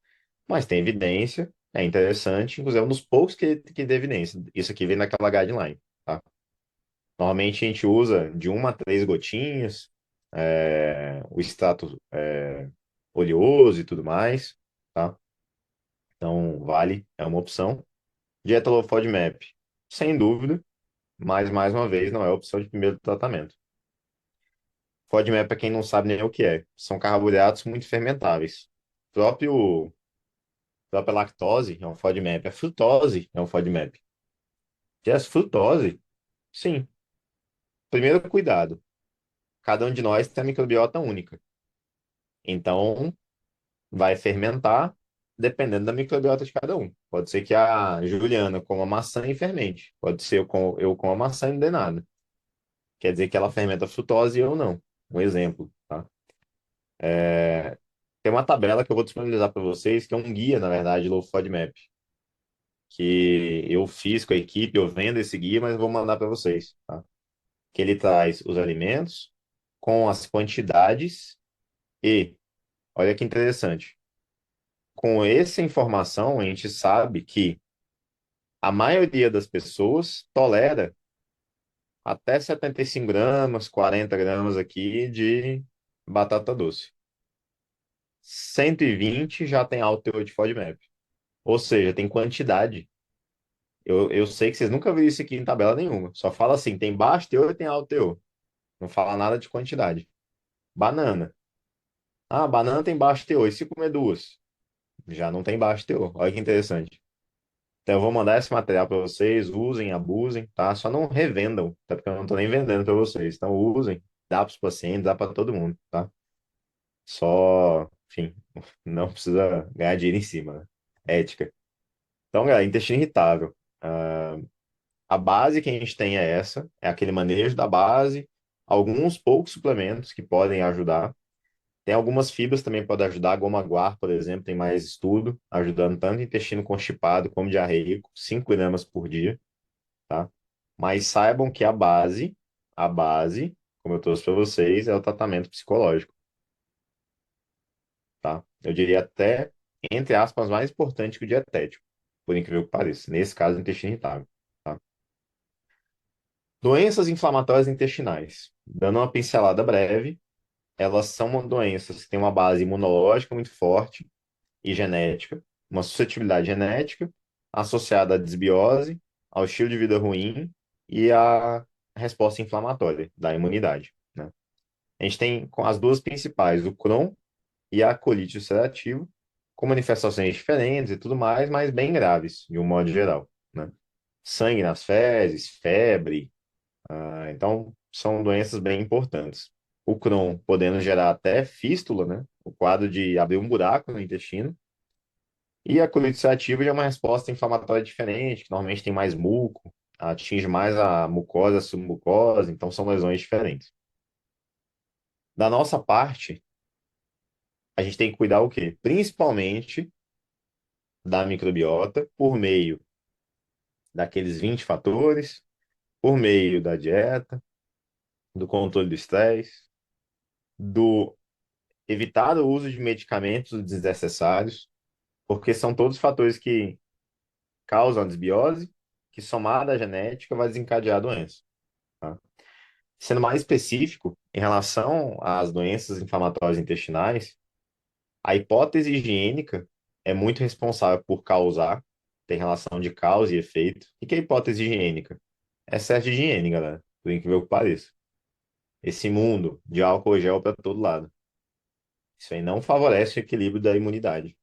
Speaker 1: Mas tem evidência, é interessante, inclusive é um dos poucos que tem evidência. Isso aqui vem naquela guideline, tá? Normalmente a gente usa de 1 a 3 gotinhas, o extrato oleoso e tudo mais, tá? Então, vale, é uma opção. Dieta low FODMAP, sem dúvida, mas mais uma vez não é a opção de primeiro tratamento. FODMAP, para quem não sabe nem o que é, são carboidratos muito fermentáveis. Próprio, própria lactose é um FODMAP, a frutose é um FODMAP. E a frutose, sim. Primeiro cuidado, cada um de nós tem a microbiota única. Então, vai fermentar dependendo da microbiota de cada um. Pode ser que a Juliana coma maçã e fermente. Pode ser eu com a maçã e não dê nada. Quer dizer que ela fermenta frutose e eu não. Um exemplo, tá? Tem uma tabela que eu vou disponibilizar para vocês, que é um guia, na verdade, Low FODMAP, que eu fiz com a equipe, eu vendo esse guia, mas vou mandar para vocês, tá? Que ele traz os alimentos com as quantidades e, olha que interessante, com essa informação a gente sabe que a maioria das pessoas tolera até 75 gramas, 40 gramas aqui de batata doce. 120 já tem alto teor de FODMAP. Ou seja, tem quantidade. Eu sei que vocês nunca viram isso aqui em tabela nenhuma. Só fala assim, tem baixo teor e tem alto teor. Não fala nada de quantidade. Banana. Ah, banana tem baixo teor. E se comer duas? Já não tem baixo teor. Olha que interessante. Então eu vou mandar esse material para vocês. Usem, abusem, tá? Só não revendam, até porque eu não estou nem vendendo para vocês. Então usem. Dá para os pacientes, dá para todo mundo, tá? Só, enfim, não precisa ganhar dinheiro em cima, né? Ética. Então, galera, intestino irritável. A base que a gente tem é essa, é aquele manejo da base, alguns poucos suplementos que podem ajudar. Tem algumas fibras também que podem ajudar, a goma guar, por exemplo, tem mais estudo, ajudando tanto intestino constipado como diarreico, 5 gramas por dia, tá? Mas saibam que a base, como eu trouxe para vocês, é o tratamento psicológico, tá? Eu diria até, entre aspas, mais importante que o dietético, por incrível que pareça. Nesse caso, o intestino irritável, tá? Doenças inflamatórias intestinais. Dando uma pincelada breve, elas são doenças que têm uma base imunológica muito forte e genética, uma suscetibilidade genética associada à desbiose, ao estilo de vida ruim e à resposta inflamatória da imunidade, né? A gente tem as duas principais, o Crohn e a colite ulcerativa, com manifestações diferentes e tudo mais, mas bem graves, de um modo geral, né? Sangue nas fezes, febre, então, são doenças bem importantes. O Crohn podendo gerar até fístula, né? O quadro de abrir um buraco no intestino. E a colite ulcerativa já é uma resposta inflamatória diferente, que normalmente tem mais muco, atinge mais a mucosa, a submucosa, então são lesões diferentes. Da nossa parte, a gente tem que cuidar o quê? Principalmente da microbiota, por meio daqueles 20 fatores, por meio da dieta, do controle do estresse, do evitar o uso de medicamentos desnecessários, porque são todos fatores que causam a desbiose, que somada à genética vai desencadear a doença, tá? Sendo mais específico, em relação às doenças inflamatórias intestinais, a hipótese higiênica é muito responsável por causar, tem relação de causa e efeito. O que é hipótese higiênica? É excesso de higiene, galera, por incrível que pareça. Esse mundo de álcool gel para todo lado. Isso aí não favorece o equilíbrio da imunidade.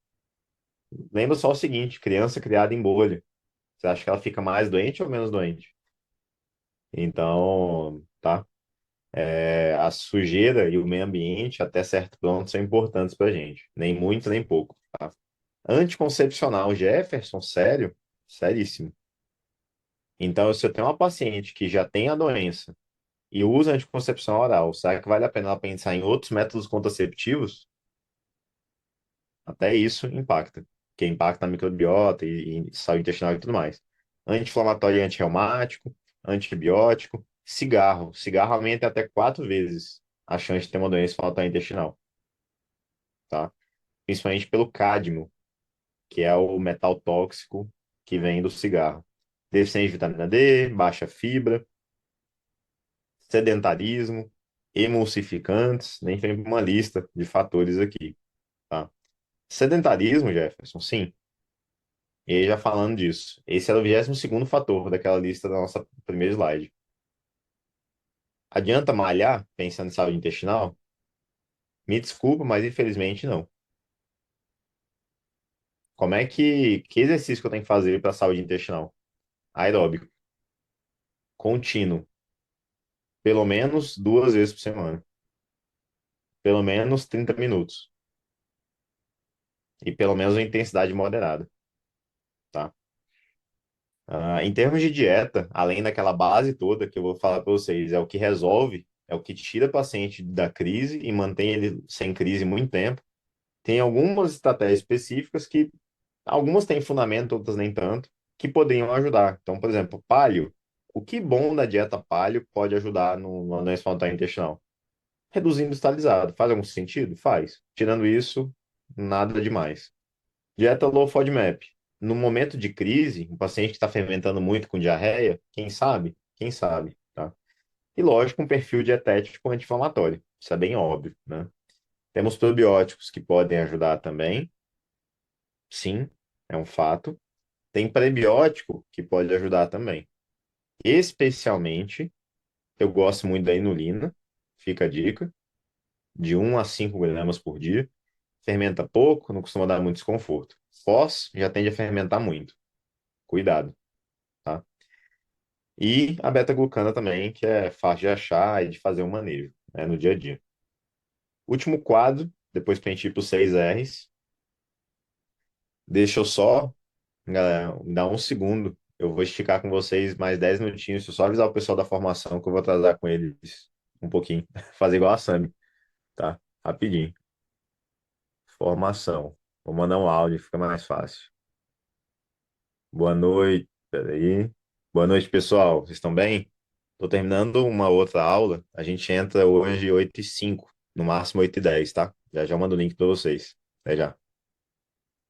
Speaker 1: Lembra só o seguinte, criança criada em bolha. Você acha que ela fica mais doente ou menos doente? Então, tá? A sujeira e o meio ambiente, até certo ponto, são importantes pra gente. Nem muito, nem pouco, tá? Anticoncepcional, Jefferson, sério? Seríssimo. Então, se eu tenho uma paciente que já tem a doença e usa anticoncepção oral, será que vale a pena ela pensar em outros métodos contraceptivos? Até isso impacta, que impacta a microbiota e saúde intestinal e tudo mais. Anti-inflamatório e antirreumático. antibiótico, cigarro. Cigarro aumenta até 4 vezes a chance de ter uma doença faltar intestinal, tá? Principalmente pelo cádmio, que é o metal tóxico que vem do cigarro. Deficiência de vitamina D, baixa fibra, sedentarismo, emulsificantes, nem tem uma lista de fatores aqui, tá? Sedentarismo, Jefferson, sim. E aí, já falando disso, esse era o 22º fator daquela lista da nossa primeira slide. Adianta malhar pensando em saúde intestinal? Me desculpa, mas infelizmente não. Que exercício que eu tenho que fazer para saúde intestinal? Aeróbico, contínuo, pelo menos 2 vezes por semana, pelo menos 30 minutos e pelo menos uma intensidade moderada, tá? Em termos de dieta, além daquela base toda que eu vou falar para vocês, é o que resolve, é o que tira o paciente da crise e mantém ele sem crise muito tempo. Tem algumas estratégias específicas que algumas têm fundamento, outras nem tanto, que poderiam ajudar. Então, por exemplo, paleo. O que bom da dieta paleo pode ajudar no doença faltar intestinal? Reduzindo o industrializado. Faz algum sentido? Faz. Tirando isso, nada demais. Dieta low FODMAP. No momento de crise, um paciente que está fermentando muito com diarreia, quem sabe? Quem sabe, tá? E lógico, um perfil dietético anti-inflamatório. Isso é bem óbvio, né? Temos probióticos que podem ajudar também. Sim, é um fato. Tem prebiótico que pode ajudar também. Especialmente, eu gosto muito da inulina, fica a dica, de 1 a 5 gramas por dia. Fermenta pouco, não costuma dar muito desconforto. Pós já tende a fermentar muito. Cuidado, tá? E a beta-glucana também, que é fácil de achar e de fazer um manejo, né, no dia a dia. Último quadro, depois para a gente ir para os 6 R's. Deixa eu só, galera, me dar um segundo. Eu vou esticar com vocês mais 10 minutinhos. Deixa eu só avisar o pessoal da formação que eu vou atrasar com eles um pouquinho. Fazer igual a Sami, tá? Rapidinho. Formação. Vou mandar um áudio, fica mais fácil. Boa noite. Peraí. Boa noite, pessoal. Vocês estão bem? Tô terminando uma outra aula. A gente entra hoje 8h05, no máximo 8h10, tá? Já já mando o link para vocês. Até já.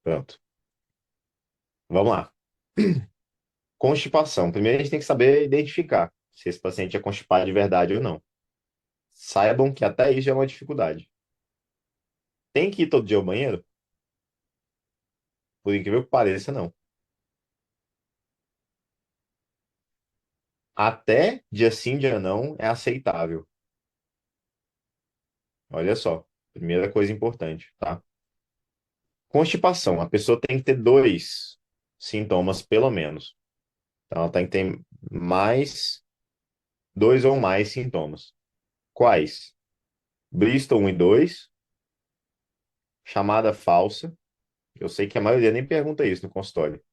Speaker 1: Pronto. Vamos lá. Constipação. Primeiro a gente tem que saber identificar se esse paciente é constipado de verdade ou não. Saibam que até isso já é uma dificuldade. Tem que ir todo dia ao banheiro? Por incrível que pareça, não. Até dia sim, dia não é aceitável. Olha só. Primeira coisa importante, tá? Constipação. A pessoa tem que ter dois sintomas, pelo menos. Então, ela tem que ter mais, dois ou mais sintomas. Quais? Bristol 1 e 2, chamada falsa. Eu sei que a maioria nem pergunta isso no consultório.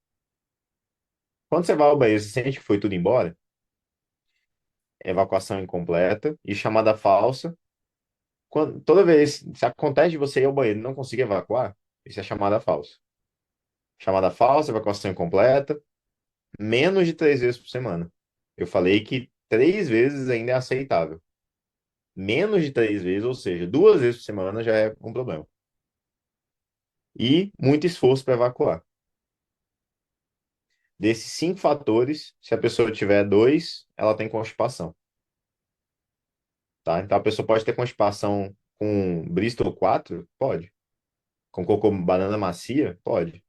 Speaker 1: Quando você vai ao banheiro, você sente que foi tudo embora? Evacuação incompleta e chamada falsa. Toda vez, se acontece de você ir ao banheiro e não conseguir evacuar, isso é chamada falsa. Chamada falsa, evacuação incompleta, menos de 3 vezes por semana. Eu falei que 3 vezes ainda é aceitável. Menos de 3 vezes, ou seja, 2 vezes por semana já é um problema. E muito esforço para evacuar. Desses 5 fatores, se a pessoa tiver dois, ela tem constipação, tá? Então a pessoa pode ter constipação com Bristol 4? Pode. Com cocô banana macia? Pode.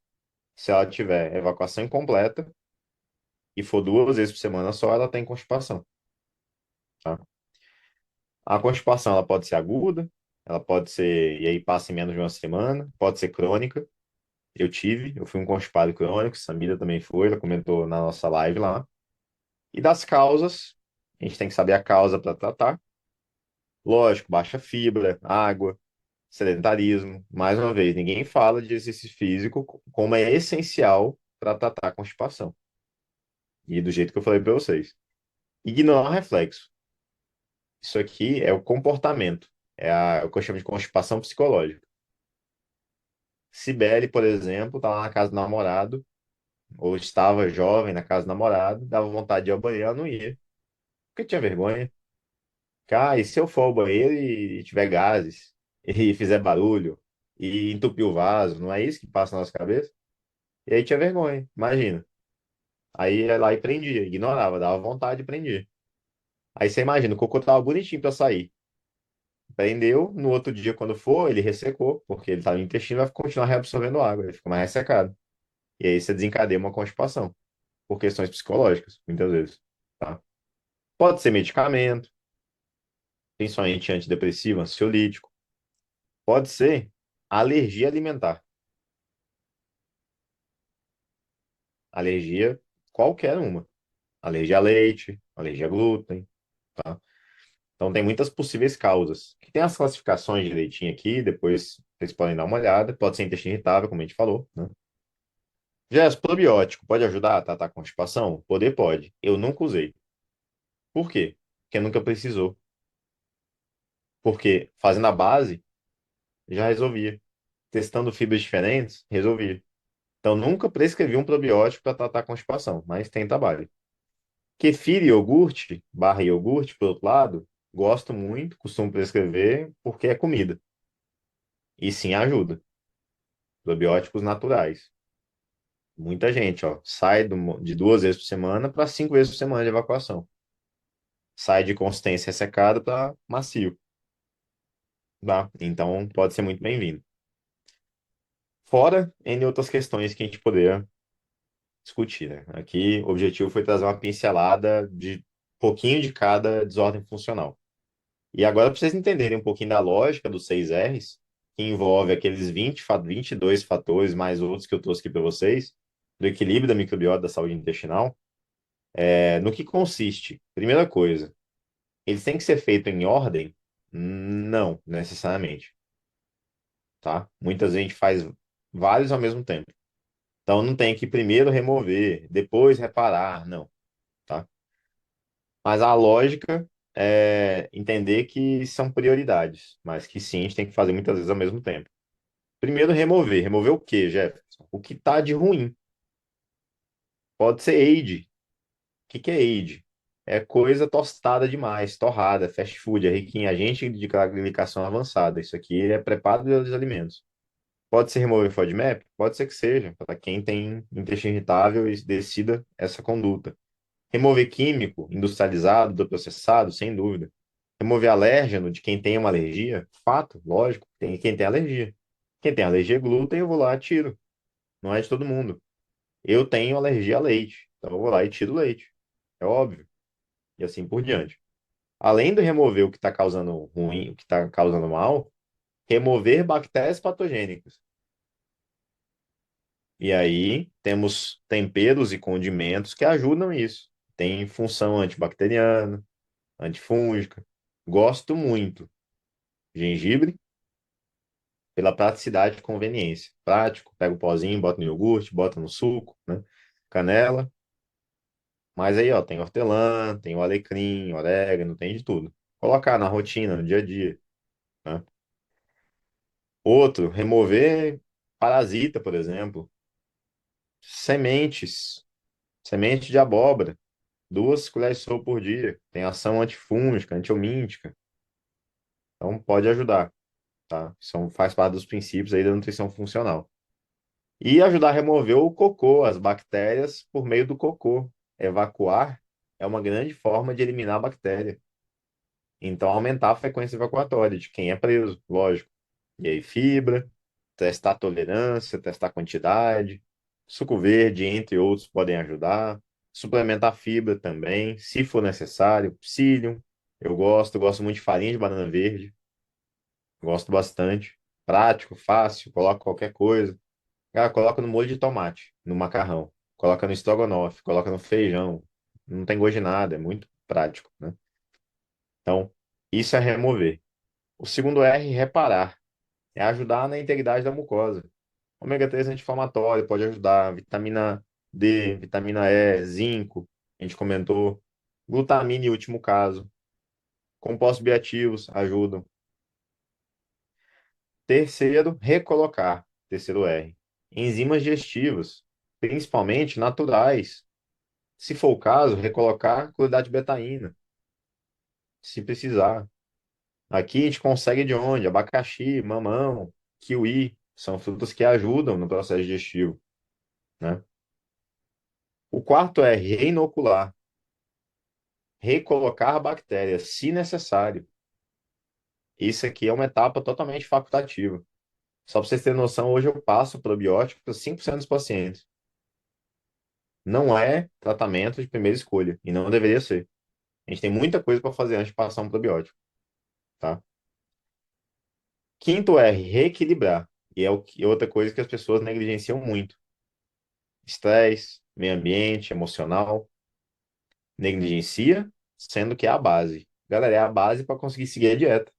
Speaker 1: Se ela tiver evacuação incompleta e for 2 vezes por semana só, ela tem constipação, tá? A constipação, ela pode ser aguda, ela pode ser, e aí passa em menos de uma semana, pode ser crônica. Eu fui um constipado crônico, Samira também foi, ela comentou na nossa live lá. E das causas, a gente tem que saber a causa para tratar. Lógico, baixa fibra, água, sedentarismo. Mais uma vez, ninguém fala de exercício físico como é essencial para tratar a constipação. E do jeito que eu falei para vocês. Ignorar reflexo. Isso aqui é o comportamento. O que eu chamo de constipação psicológica. Cibele, por exemplo, tá lá na casa do namorado. ou estava jovem na casa do namorado, dava vontade de ir ao banheiro, ela não ia, porque tinha vergonha. E se eu for ao banheiro e tiver gases, e fizer barulho, e entupir o vaso, não é isso que passa na nossa cabeça? E aí tinha vergonha, imagina. Aí ia lá e prendia, ignorava, dava vontade e prendia. Aí você imagina, o cocô tava bonitinho pra sair. Prendeu, no outro dia, quando for, ele ressecou, porque ele tá no intestino, vai continuar reabsorvendo água, ele fica mais ressecado. E aí você desencadeia uma constipação, por questões psicológicas, muitas vezes, tá? Pode ser medicamento, principalmente antidepressivo, ansiolítico. Pode ser alergia alimentar. Alergia, qualquer uma. Alergia a leite, alergia a glúten, tá? Então tem muitas possíveis causas. Que tem as classificações direitinho aqui, depois vocês podem dar uma olhada. Pode ser intestino irritável, como a gente falou, né? Já probiótico pode ajudar a tratar a constipação? Poder pode. Eu nunca usei. Por quê? Porque nunca precisou. Porque fazendo a base, já resolvia. Testando fibras diferentes, resolvia. Então nunca prescrevi um probiótico para tratar a constipação, mas tem trabalho. Kefir e iogurte, barra iogurte, por outro lado, gosto muito, costumo prescrever porque é comida. E sim ajuda. Probióticos naturais. Muita gente, ó, sai de 2 vezes por semana para 5 vezes por semana de evacuação. Sai de consistência ressecada para macio, tá? Então pode ser muito bem-vindo. Fora N outras questões que a gente poderia discutir, né? Aqui o objetivo foi trazer uma pincelada de pouquinho de cada desordem funcional. E agora, para vocês entenderem um pouquinho da lógica dos 6 R's, que envolve aqueles 22 fatores, mais outros que eu trouxe aqui para vocês, do equilíbrio da microbiota da saúde intestinal, no que consiste? Primeira coisa, eles têm que ser feitos em ordem? Não, necessariamente, tá? Muitas vezes a gente faz vários ao mesmo tempo. Então não tem que primeiro remover, depois reparar, não, tá? Mas a lógica é entender que são prioridades, mas que sim, a gente tem que fazer muitas vezes ao mesmo tempo. Primeiro remover. Remover o quê, Jefferson? O que tá de ruim. Pode ser aide. O que que é aide? É coisa tostada demais, torrada, fast food, é rico em agente de glicalificação avançada. Isso aqui é preparo dos alimentos. Pode ser remover FODMAP? Pode ser que seja, para quem tem intestino irritável e decida essa conduta. Remover químico, industrializado, processado, sem dúvida. Remover alérgeno de quem tem uma alergia? Fato, lógico, tem quem tem alergia. Quem tem alergia a glúten, eu vou lá e tiro. Não é de todo mundo. Eu tenho alergia a leite, então eu vou lá e tiro o leite. É óbvio. E assim por diante. Além de remover o que está causando ruim, o que está causando mal, remover bactérias patogênicas. E aí temos temperos e condimentos que ajudam isso. Tem função antibacteriana, antifúngica. Gosto muito. Gengibre, pela praticidade e conveniência. Prático, pega o pozinho, bota no iogurte, bota no suco, né? Canela. Mas aí, ó, tem hortelã, tem o alecrim, orégano, tem de tudo. Colocar na rotina, no dia a dia, né? Outro, remover parasita, por exemplo. Sementes, semente de abóbora. 2 colheres de sopa por dia. Tem ação antifúngica, antiomíntica. Então pode ajudar, tá? Faz parte dos princípios aí da nutrição funcional. E ajudar a remover o cocô, as bactérias, por meio do cocô. Evacuar é uma grande forma de eliminar a bactéria. Então, aumentar a frequência evacuatória de quem é preso, lógico. E aí, fibra, testar tolerância, testar quantidade. Suco verde, entre outros, podem ajudar. Suplementar fibra também, se for necessário. Psyllium, eu gosto muito de farinha de banana verde, gosto bastante. Prático, fácil, coloca qualquer coisa. Coloca no molho de tomate, no macarrão. Coloca no estrogonofe, coloca no feijão. Não tem gosto de nada, é muito prático, né? Então, isso é remover. O segundo R, reparar. É ajudar na integridade da mucosa. Ômega 3 anti-inflamatório pode ajudar. Vitamina D, vitamina E, zinco, a gente comentou. Glutamina em último caso. Compostos bioativos ajudam. Terceiro, recolocar. Terceiro R. Enzimas digestivas. principalmente naturais. Se for o caso, recolocar cloridade de betaína, se precisar. Aqui a gente consegue de onde? Abacaxi, mamão, kiwi, são frutas que ajudam no processo digestivo, né? O quarto é reinocular, recolocar bactérias, se necessário. Isso aqui é uma etapa totalmente facultativa. Só para vocês terem noção, hoje eu passo probiótico para 5% dos pacientes. Não é tratamento de primeira escolha, e não deveria ser. A gente tem muita coisa para fazer antes de passar um probiótico, tá? Quinto é reequilibrar, e é outra coisa que as pessoas negligenciam muito. Estresse, meio ambiente, emocional, negligencia, sendo que é a base. Galera, é a base para conseguir seguir a dieta.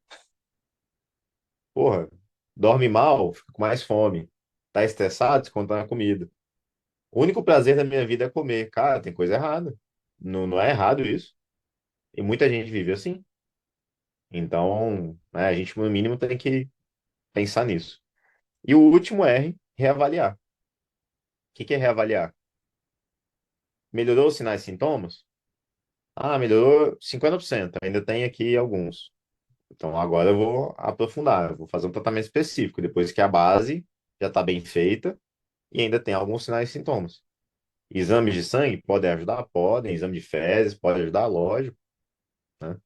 Speaker 1: Porra, dorme mal, fica com mais fome. Tá estressado, desconta na comida. O único prazer da minha vida é comer. Cara, tem coisa errada. Não, não é errado isso. E muita gente vive assim. Então, né, a gente, no mínimo, tem que pensar nisso. E o último R, reavaliar. O que é reavaliar? Melhorou os sinais e sintomas? Ah, melhorou 50%. Ainda tem aqui alguns. Então, agora eu vou aprofundar. Eu vou fazer um tratamento específico. Depois que a base já está bem feita e ainda tem alguns sinais e sintomas. Exames de sangue podem ajudar? Podem. Exame de fezes pode ajudar? Lógico, né?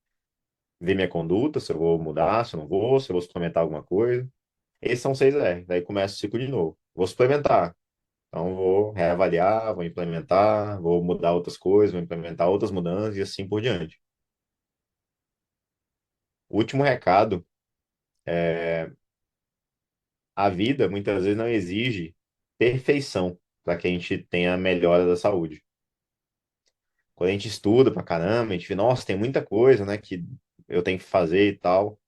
Speaker 1: Ver minha conduta, se eu vou mudar, se eu não vou, se eu vou suplementar alguma coisa. Esses são 6R. Daí começa o ciclo de novo. Vou suplementar. Então, vou reavaliar, vou implementar, vou mudar outras coisas, vou implementar outras mudanças e assim por diante. Último recado: a vida muitas vezes não exige perfeição para que a gente tenha a melhora da saúde. Quando a gente estuda pra caramba, a gente vê, nossa, tem muita coisa, né, que eu tenho que fazer e tal.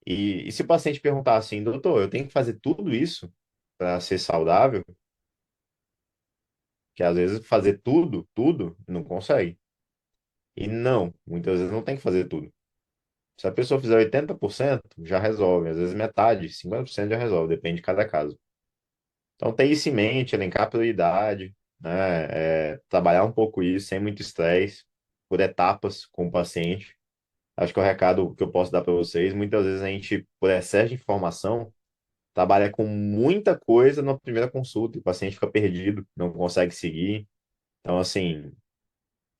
Speaker 1: E se o paciente perguntar assim, doutor, eu tenho que fazer tudo isso para ser saudável? Que às vezes fazer tudo, não consegue. E não, muitas vezes não tem que fazer tudo. Se a pessoa fizer 80% já resolve. Às vezes metade, 50% já resolve, depende de cada caso. Então, ter isso em mente, elencar prioridade, né? Trabalhar um pouco isso, sem muito estresse, por etapas com o paciente. Acho que é o recado que eu posso dar para vocês. Muitas vezes a gente, por excesso de informação, trabalha com muita coisa na primeira consulta, e o paciente fica perdido, não consegue seguir. Então, assim,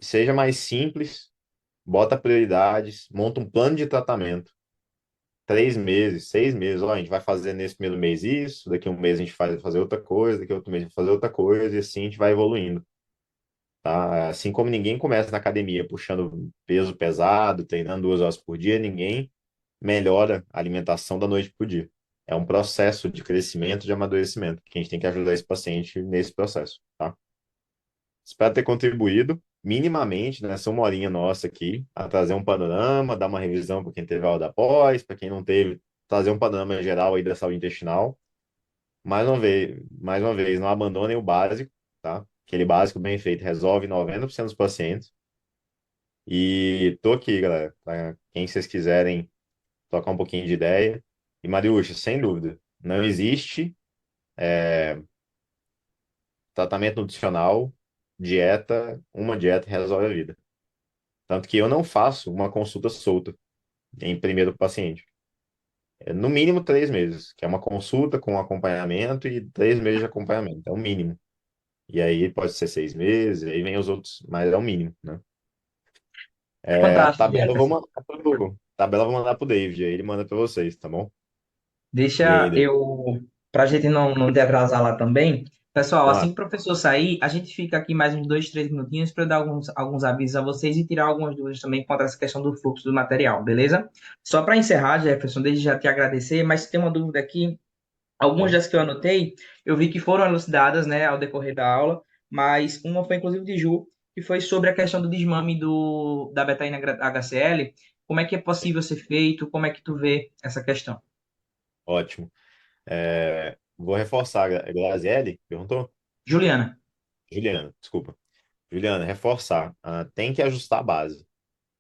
Speaker 1: seja mais simples, bota prioridades, monta um plano de tratamento. 3 meses, 6 meses, ó, a gente vai fazer nesse primeiro mês isso, daqui a um mês a gente vai fazer outra coisa, daqui a outro mês a gente vai fazer outra coisa, e assim a gente vai evoluindo, tá? Assim como ninguém começa na academia puxando peso pesado, treinando 2 horas por dia, ninguém melhora a alimentação da noite pro dia. É um processo de crescimento, de amadurecimento, que a gente tem que ajudar esse paciente nesse processo, tá? Espero ter contribuído minimamente nessa 1 horinha nossa aqui a trazer um panorama, dar uma revisão para quem teve aula da pós, para quem não teve, trazer um panorama geral aí da saúde intestinal. Mais uma vez, não abandonem o básico, tá? Aquele básico bem feito resolve 90% dos pacientes. E tô aqui, galera, para quem vocês quiserem trocar um pouquinho de ideia. E Mariuxa, sem dúvida, não existe tratamento nutricional, uma dieta resolve a vida. Tanto que eu não faço uma consulta solta em primeiro paciente. É no mínimo 3 meses, que é uma consulta com acompanhamento e 3 meses de acompanhamento. É o mínimo. E aí pode ser 6 meses, aí vem os outros, mas é o mínimo, né?
Speaker 2: Fantástico,
Speaker 1: Tabela eu vou
Speaker 2: Jefferson.
Speaker 1: mandar tabela eu vou mandar pro David, aí ele manda para vocês, tá bom? E aí,
Speaker 2: Deixa
Speaker 1: David?
Speaker 2: eu, para a gente não te atrasar lá também. Pessoal, assim
Speaker 1: Tá,
Speaker 2: que o professor sair, a gente fica aqui mais uns 2, 3 minutinhos para dar alguns avisos a vocês e tirar algumas dúvidas também quanto a essa questão do fluxo do material, beleza? Só para encerrar, Jefferson, desde já te agradecer, mas tem uma dúvida aqui. Algumas
Speaker 1: bom,
Speaker 2: das que eu anotei, eu vi que foram elucidadas, né, ao decorrer da aula, mas uma foi inclusive de Ju, que foi sobre a questão do desmame da betaína HCl. Como é que é possível ser feito? Como é que tu vê essa questão?
Speaker 1: ótimo. Vou reforçar, Graziele perguntou?
Speaker 2: Juliana.
Speaker 1: Juliana, desculpa. Juliana, reforçar. Tem que ajustar a base.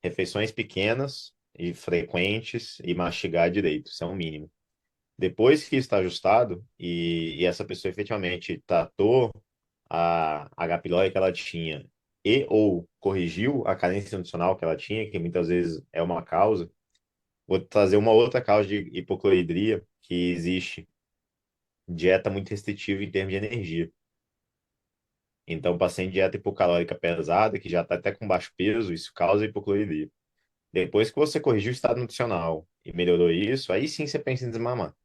Speaker 1: Refeições pequenas e frequentes e mastigar direito, isso é um mínimo. Depois que está ajustado e essa pessoa efetivamente tratou a H. pylori que ela tinha e ou corrigiu a carência nutricional que ela tinha, que muitas vezes é uma causa, vou trazer uma outra causa de hipocloridria que existe, dieta muito restritiva em termos de energia. Então, paciente de dieta hipocalórica pesada, que já está até com baixo peso, isso causa hipocloridria. Depois que você corrigiu o estado nutricional e melhorou isso, aí sim você pensa em desmamar.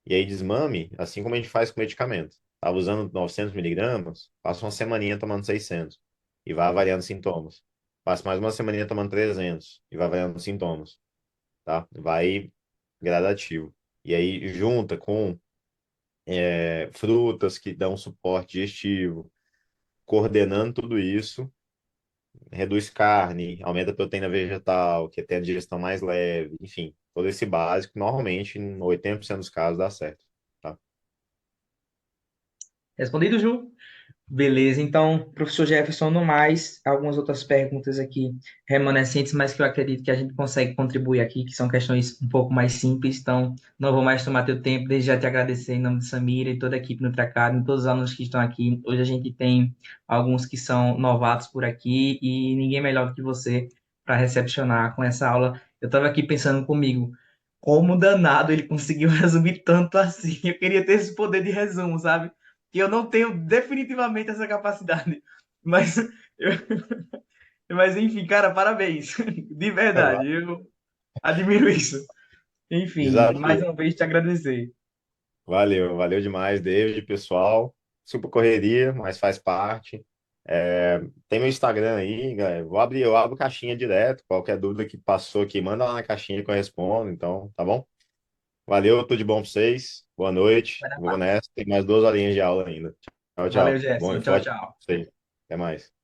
Speaker 1: E aí desmame, assim como a gente faz com medicamento. Estava usando 900 miligramas, passa uma semaninha tomando 600 e vai avaliando sintomas. Passa mais uma semaninha tomando 300 e vai avaliando sintomas, tá? Vai gradativo. E aí junta com frutas que dão suporte digestivo, coordenando tudo isso, reduz carne, aumenta a proteína vegetal, que tem a digestão mais leve, enfim, todo esse básico, normalmente, em 80% dos casos, dá certo, tá?
Speaker 2: Respondido, Ju? Beleza, então, professor Jefferson, no mais, algumas outras perguntas aqui remanescentes, mas que eu acredito que a gente consegue contribuir aqui, que são questões um pouco mais simples, então não vou mais tomar teu tempo, desde já te agradecer em nome de Samira e toda a equipe NutriAcademy, todos os alunos que estão aqui. Hoje a gente tem alguns que são novatos por aqui e ninguém melhor do que você para recepcionar com essa aula. Eu estava aqui pensando comigo, como danado ele conseguiu resumir tanto assim. Eu queria ter esse poder de resumo, sabe? Que eu não tenho definitivamente essa capacidade. Mas, eu- mas enfim, cara, parabéns. De
Speaker 1: É,
Speaker 2: verdade, eu admiro isso. Enfim, mais
Speaker 1: desafio.
Speaker 2: uma vez te agradecer.
Speaker 1: Valeu, valeu demais, David, pessoal. Super correria, mas faz parte. Tem meu Instagram aí, galera. Eu abro caixinha direto. Qualquer dúvida que passou aqui, manda lá na caixinha que eu respondo. Então, tá bom? Valeu, tudo de bom pra vocês. Boa noite.
Speaker 2: Vai na
Speaker 1: Vou
Speaker 2: paz.
Speaker 1: nessa. Tem mais 2 horinhas de aula ainda. Tchau,
Speaker 2: Valeu,
Speaker 1: tchau. Bom
Speaker 2: Gerson.
Speaker 1: e
Speaker 2: Tchau,
Speaker 1: forte
Speaker 2: tchau.
Speaker 1: pra vocês. Até mais.